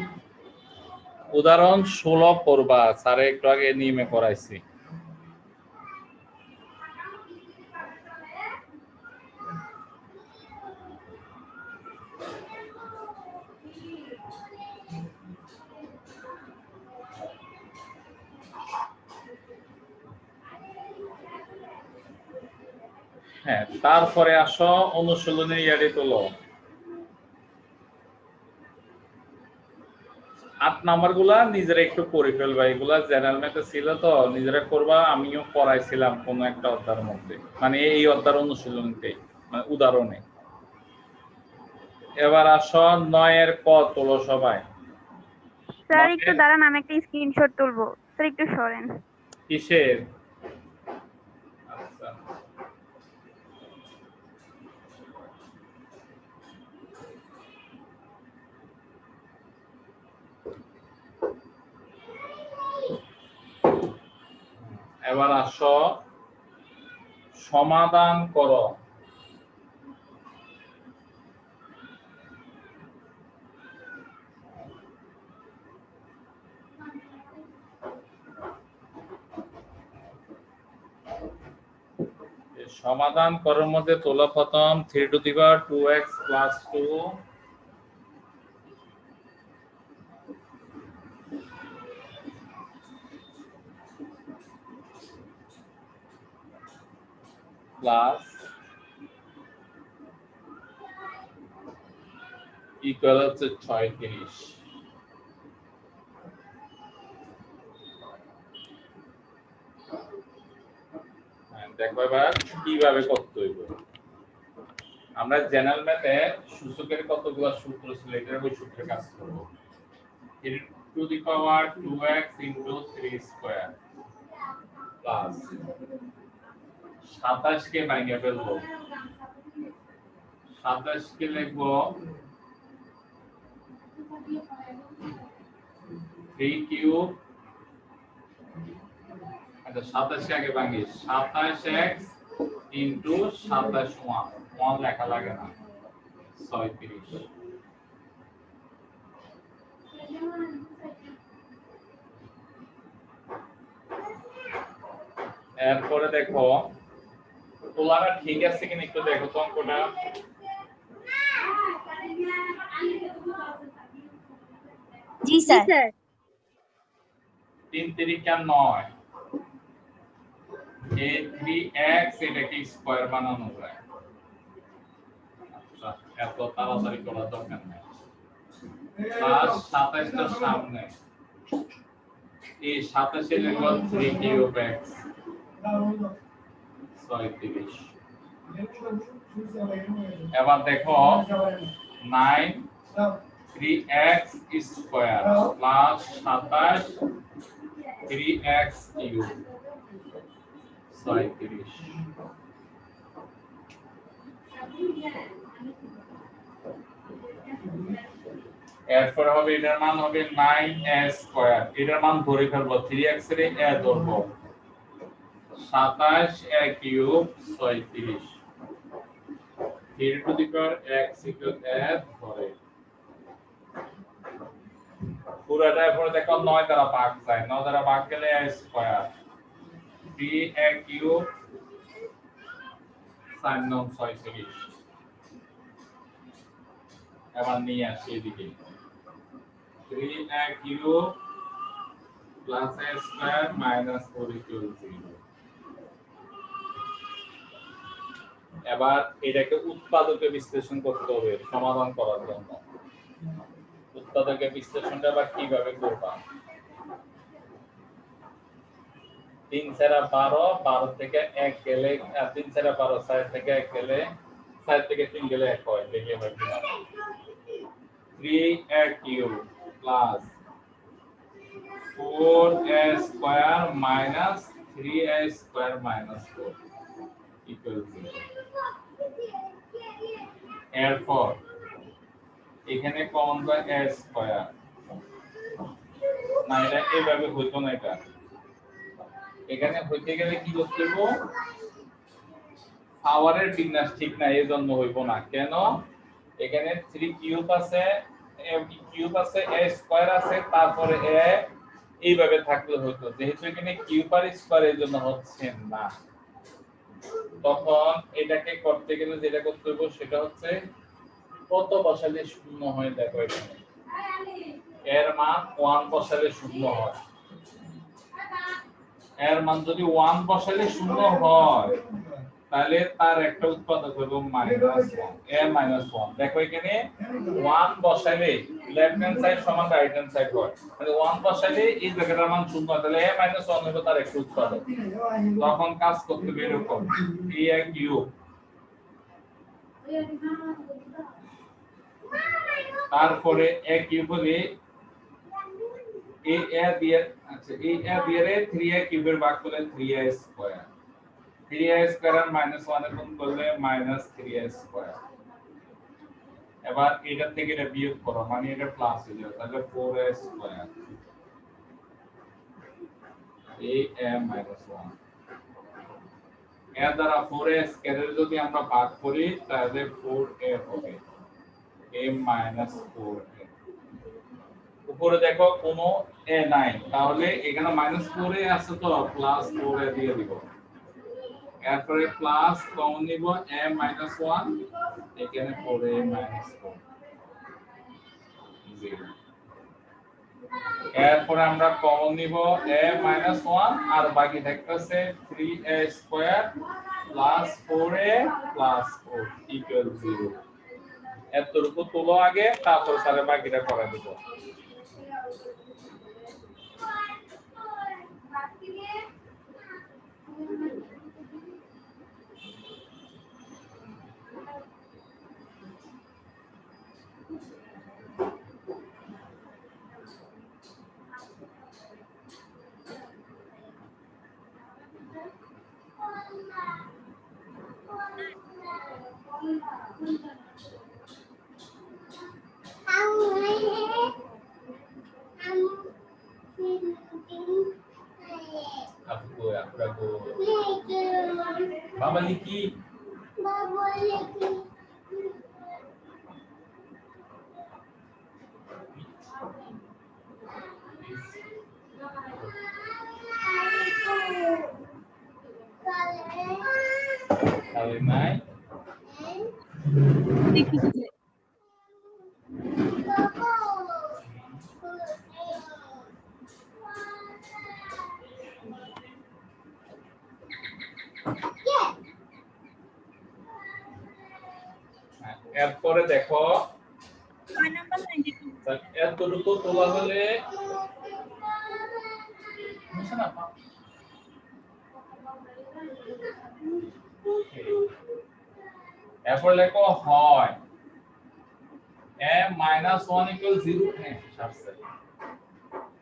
S1: উদাহরণ 16 করবা, স্যারে একটু আগে নিয়মে করাইছি। হ্যাঁ, তারপরে আসো অনুশীলনের ইয়ারে তোলো। 8 নাম্বার গুলা নিজেরা একটু করে ফেলবা, এগুলা জেনারেল ম্যাথে ছিল তো নিজেরা করবা, আমিও পড়াইছিলাম কোন একটা অধ্যায়ের মধ্যে, মানে এই অধ্যায়ের অনুশীলনীতে, মানে উদাহরণে। এবার আসো 9 এর ক তোলো সবাই।
S9: স্যার একটু দাঁড়ান, আমি একটা স্ক্রিনশট তুলবো, স্যার একটু সরেন।
S1: কিসের? আচ্ছা, এবার আসো সমাধান করো। সমাধান করার মধ্যে তোলা প্রথম 3 two the power 2x plus 2 plus equal হচ্ছে 36। দেখো এবার কিভাবে করতে হইব। আমরা জেনারেল ম্যাথে সূচকের কতগুলো সূত্র ছিল, এটার ওই সূত্রে কাজ করব। e two the power 2x into 3 square plus 27 কে ভাঙিয়ে ফেলবো, 27 কে লিখব 3 কিউব, আচ্ছা 27 কে আগে ভাঙি, 27x ইনটু 27 1 লেখা লাগে না, 36। এরপরে দেখো তোলাটা ঠিক আছে কিনা একটু দেখো তো অঙ্কটা।
S2: জি স্যার।
S1: 3 3 9 এই 3x এটাকে স্কয়ার বানানো যায়। আচ্ছা, এত তাড়াতাড়ি করার দরকার নেই। প্লাস 27 টার সামনে এই 27 এর লিখব 3 কিউব x 36। এবার দেখো 9 3x square plus 27 3x cube 36। এরপর হবে এটার মান হবে 9a স্কয়ার, এটার মান ধরে ফেলবো 3x এর a ধরবো, 27a cube 36। 3 two the power x equal a ধরে পুরোটা। এরপর দেখো 9 দ্বারা ভাগ যায়, 9 দ্বারা ভাগ গেলে a স্কয়ার 3a কিউব 4 9 36। এবার নিয়ে আসি এদিকে 3a cube plus a square minus 4 equal 0। এবার এটাকে উৎপাদকে বিশ্লেষণ করতে হবে সমাধান করার জন্য। উৎপাদকে বিশ্লেষণটা আবার কিভাবে করবা? 3 × 12, 12 থেকে 1 গেলে 3 × 12 6 থেকে 1 গেলে 6 থেকে 3 গেলে 1 হয়, দেখি এবার কি হয়। 3a cube plus 4a square minus 3a square minus 4 equal 0। এরপর এখানে কমন যায় a স্কয়ার, না এটা এইভাবে হইতো না, এটা এখানে হইতে গেলে কি করতে হবে, পাওয়ারের বিন্যাস ঠিক না, এই জন্য হইব না। কেন? এখানে 3 কিউব আছে, কিউব আছে, a স্কয়ার আছে, তারপরে a এইভাবে থাকলে হইতো, যেহেতু এখানে কিউব আর স্কয়ার এর জন্য হচ্ছে না। তখন এটাকে করতে গেলে যেটা করতে হবে সেটা হচ্ছে কত বসালে শূন্য হয়। দেখো এখানে এর মান 1 বসালে শূন্য হয়, এর মান যদি 1 বসালে শূন্য হয় তাহলে তার একটা উৎপাদক হলো -1 দেখো এখানে 1 বসাইলে লেফট হ্যান্ড সাইড সমান রাইট হ্যান্ড সাইড হয় তাহলে 1 বসাইলে এই জায়গাটার মান শূন্য হয় তাহলে a-1 হলো তার একটা উৎপাদক তখন কাজ করতে হবে এরকম a কিউব তারপরে a কিউব হলে a দিয়ে আচ্ছা a দিয়ে 3a কিউবের ভাগ করলে 3a স্কয়ার 3a স্কয়ার আর -1 এর গুণ করলে -3a স্কয়ার এবার এটা থেকে এটা বিয়োগ করো মানে এটা প্লাস হয়ে যাবে তাহলে 4a স্কয়ার a-1 এর দ্বারা 4a স্কয়ারের যদি আমরা ভাগ করি তাহলে 4a হবে a-4a উপরে দেখো কোনো a নাই তাহলে এখানে -4a আছে তো +4a দিয়ে দিব এরপরে প্লাস কমন নিব a-1 এখানে 4a -4 0 এরপরে আমরা কমন নিব a-1 আর বাকি থাকতেছে 3a square plus 4a plus 4 equal 0 এতটুকু তুলো আগে তারপর সারে বাকিটা করে দেব বাবা লিখি তাহলে নাই এরপরে দেখো এতটুকু তোলা হলে এরপর লেখো হয় a-1 = 0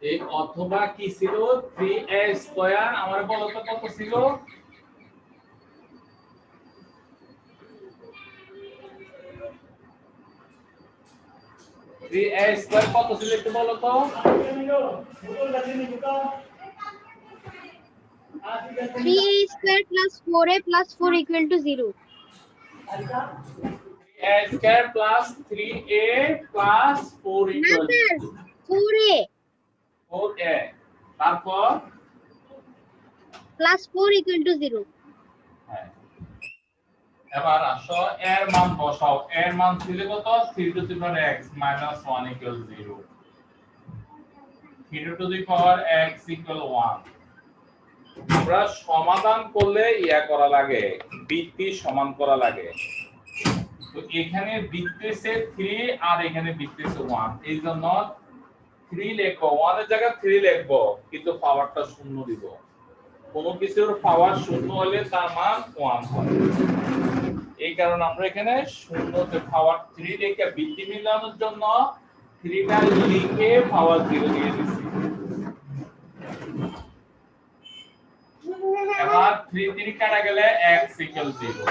S1: এই অথবা কি ছিল 3a স্কয়ার আমার বলো তো কত ছিল 3a স্কয়ার কত ছিল একটু বলো তো
S5: 3a square plus 4a plus 4 equal to 0
S1: a square plus 3a plus 4 equal to
S5: 4a
S1: 4a তারপর
S5: plus 4 equal to 0
S1: হ্যাঁ এবার আসো এর মান বসাও এর মান ছিল কত 3 to the power x minus 1 equals 0 3 to the power x equal 1 আমরা সমাধান করলে ইয়া করা লাগে বৃত্তি সমান করা লাগে তো এখানে বৃত্তিছে 3 আর এখানে বৃত্তিছে 1 এইজন্য 3 লিখো 1 এর জায়গায় 3 লিখবো কিন্তু পাওয়ারটা শূন্য দিব কোন কিছুর পাওয়ার শূন্য হলে তার মান 1 হয় এই কারণে আমরা এখানে শূন্যতে পাওয়ার 3 লিখে বৃত্তি মিলানোর জন্য 3 টা লিখে পাওয়ার 0 দিয়ে দিছি এবার 3 3 কাটা গেলে x = 0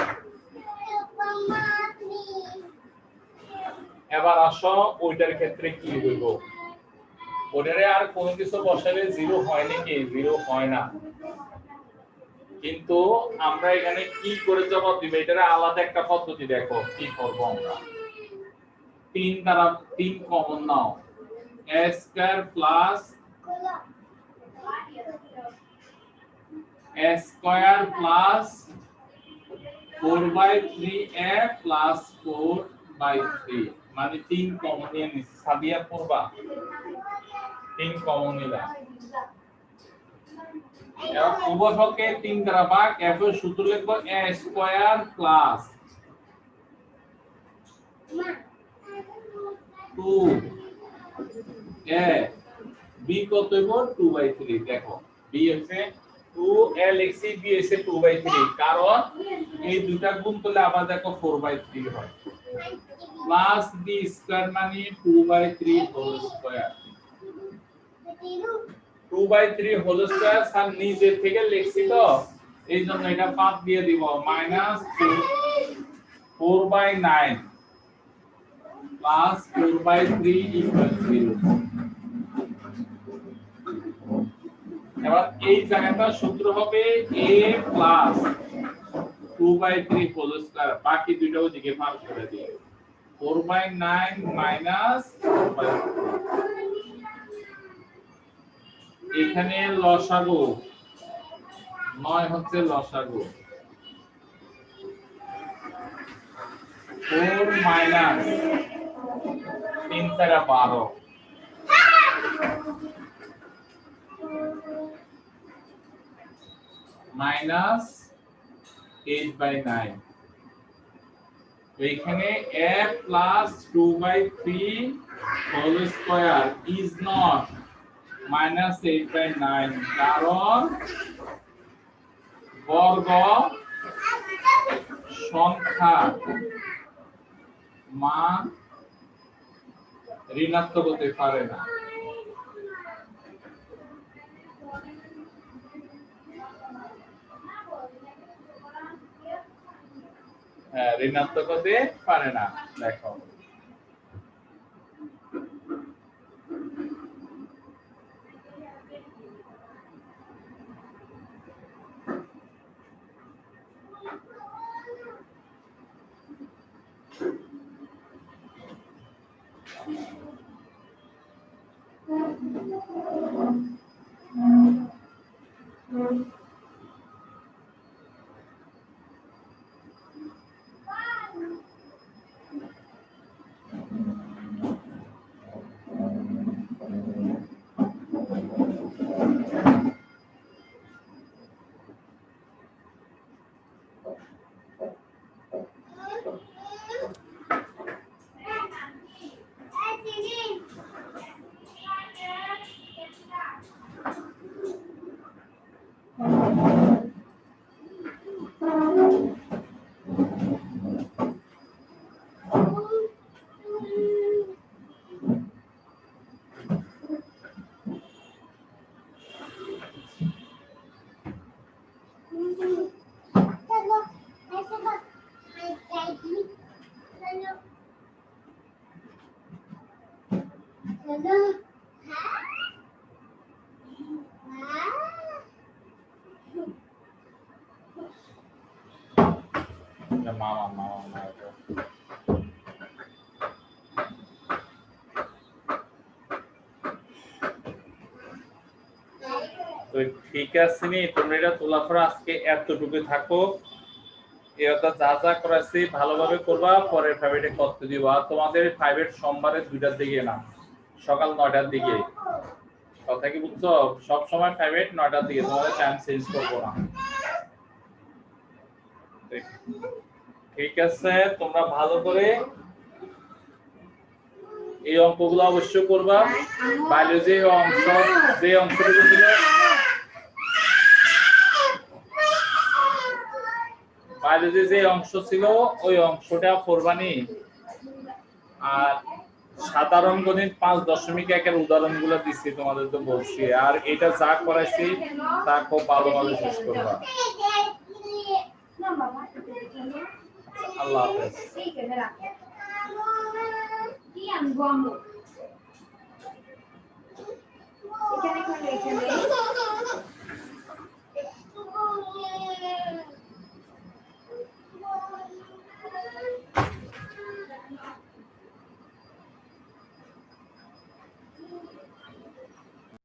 S1: এবার আসো ওইটার ক্ষেত্রে কি হইব ওটারে আর কোনো কিছু বসালে 0 হয় নাকি 0 হয় না কিন্তু আমরা এখানে কি করে জবাব দিব এটার আলাদা একটা পদ্ধতি দেখো কি করব আমরা 3 দ্বারা 3 common now a square plus a square plus 4/3a plus 4/3 মানে 3 কমন নিয়ে নিছি সাদিয়া পড়বা 3 কমন নিলা উভয় পক্ষে 3 দ্বারা ভাগ f এর সূত্র লিখব a square plus 2a b কত হইব 2/3 দেখো b হচ্ছে 2a লিখছি b হচ্ছে 2/3 কারণ এই দুইটা গুণ করলে আবার দেখো 4/3 হয় প্লাস b স্কয়ার মানে 2/3 whole square 2/3 whole square sir নিচে থেকে লিখছি তো এইজন্য এটা বাদ দিয়ে দিব মাইনাস 4/9 প্লাস 4/3 ইকুয়াল 0 এবার এই জায়গাটা সূত্র হবে a প্লাস 2/3 হোল স্কয়ার বাকি দুইটা ওদিকে ভাগ করে দিই 4/9 মাইনাস 4/3 এখানে লসাগু 9 হচ্ছে লসাগু 4 মাইনাস 3 দ্বারা 12 মাইনাস 8/9 এখানে a plus 2/3 whole square is not minus 8/9 কারণ বর্গ সংখ্যা মান ঋণাত্মক হতে পারে না ঋণাত্মক হতে পারে না দেখো মামা তো ঠিক আছে নি তোমরা এটা তোলাফরা আজকে এতটুকু থাকো এটা যা যা করাছি ভালোভাবে করবা পরে প্রাইভেটে করতে দিবা আর তোমাদের প্রাইভেট সোমবারে 2টার দিকে না সকাল 9টার দিকে কথা কি বুঝছো সব সময় প্রাইভেট 9টার দিকে তোমাদের টাইম চেঞ্জ করব না ঠিক আছে তোমরা ভালো করে এই অঙ্কগুলো অবশ্যই করবা বায়োলজি যে অংশটুকু ছিল বায়োলজি যে অংশ ছিল ওই অংশটা করবানি আর সাধারণ গণিত 5.1 এর উদাহরণগুলো দিছি তোমাদের তো বলছি আর এটা যা করাইছি তা খুব ভালোভাবে শেষ করবা আল্লাহ হাফেজ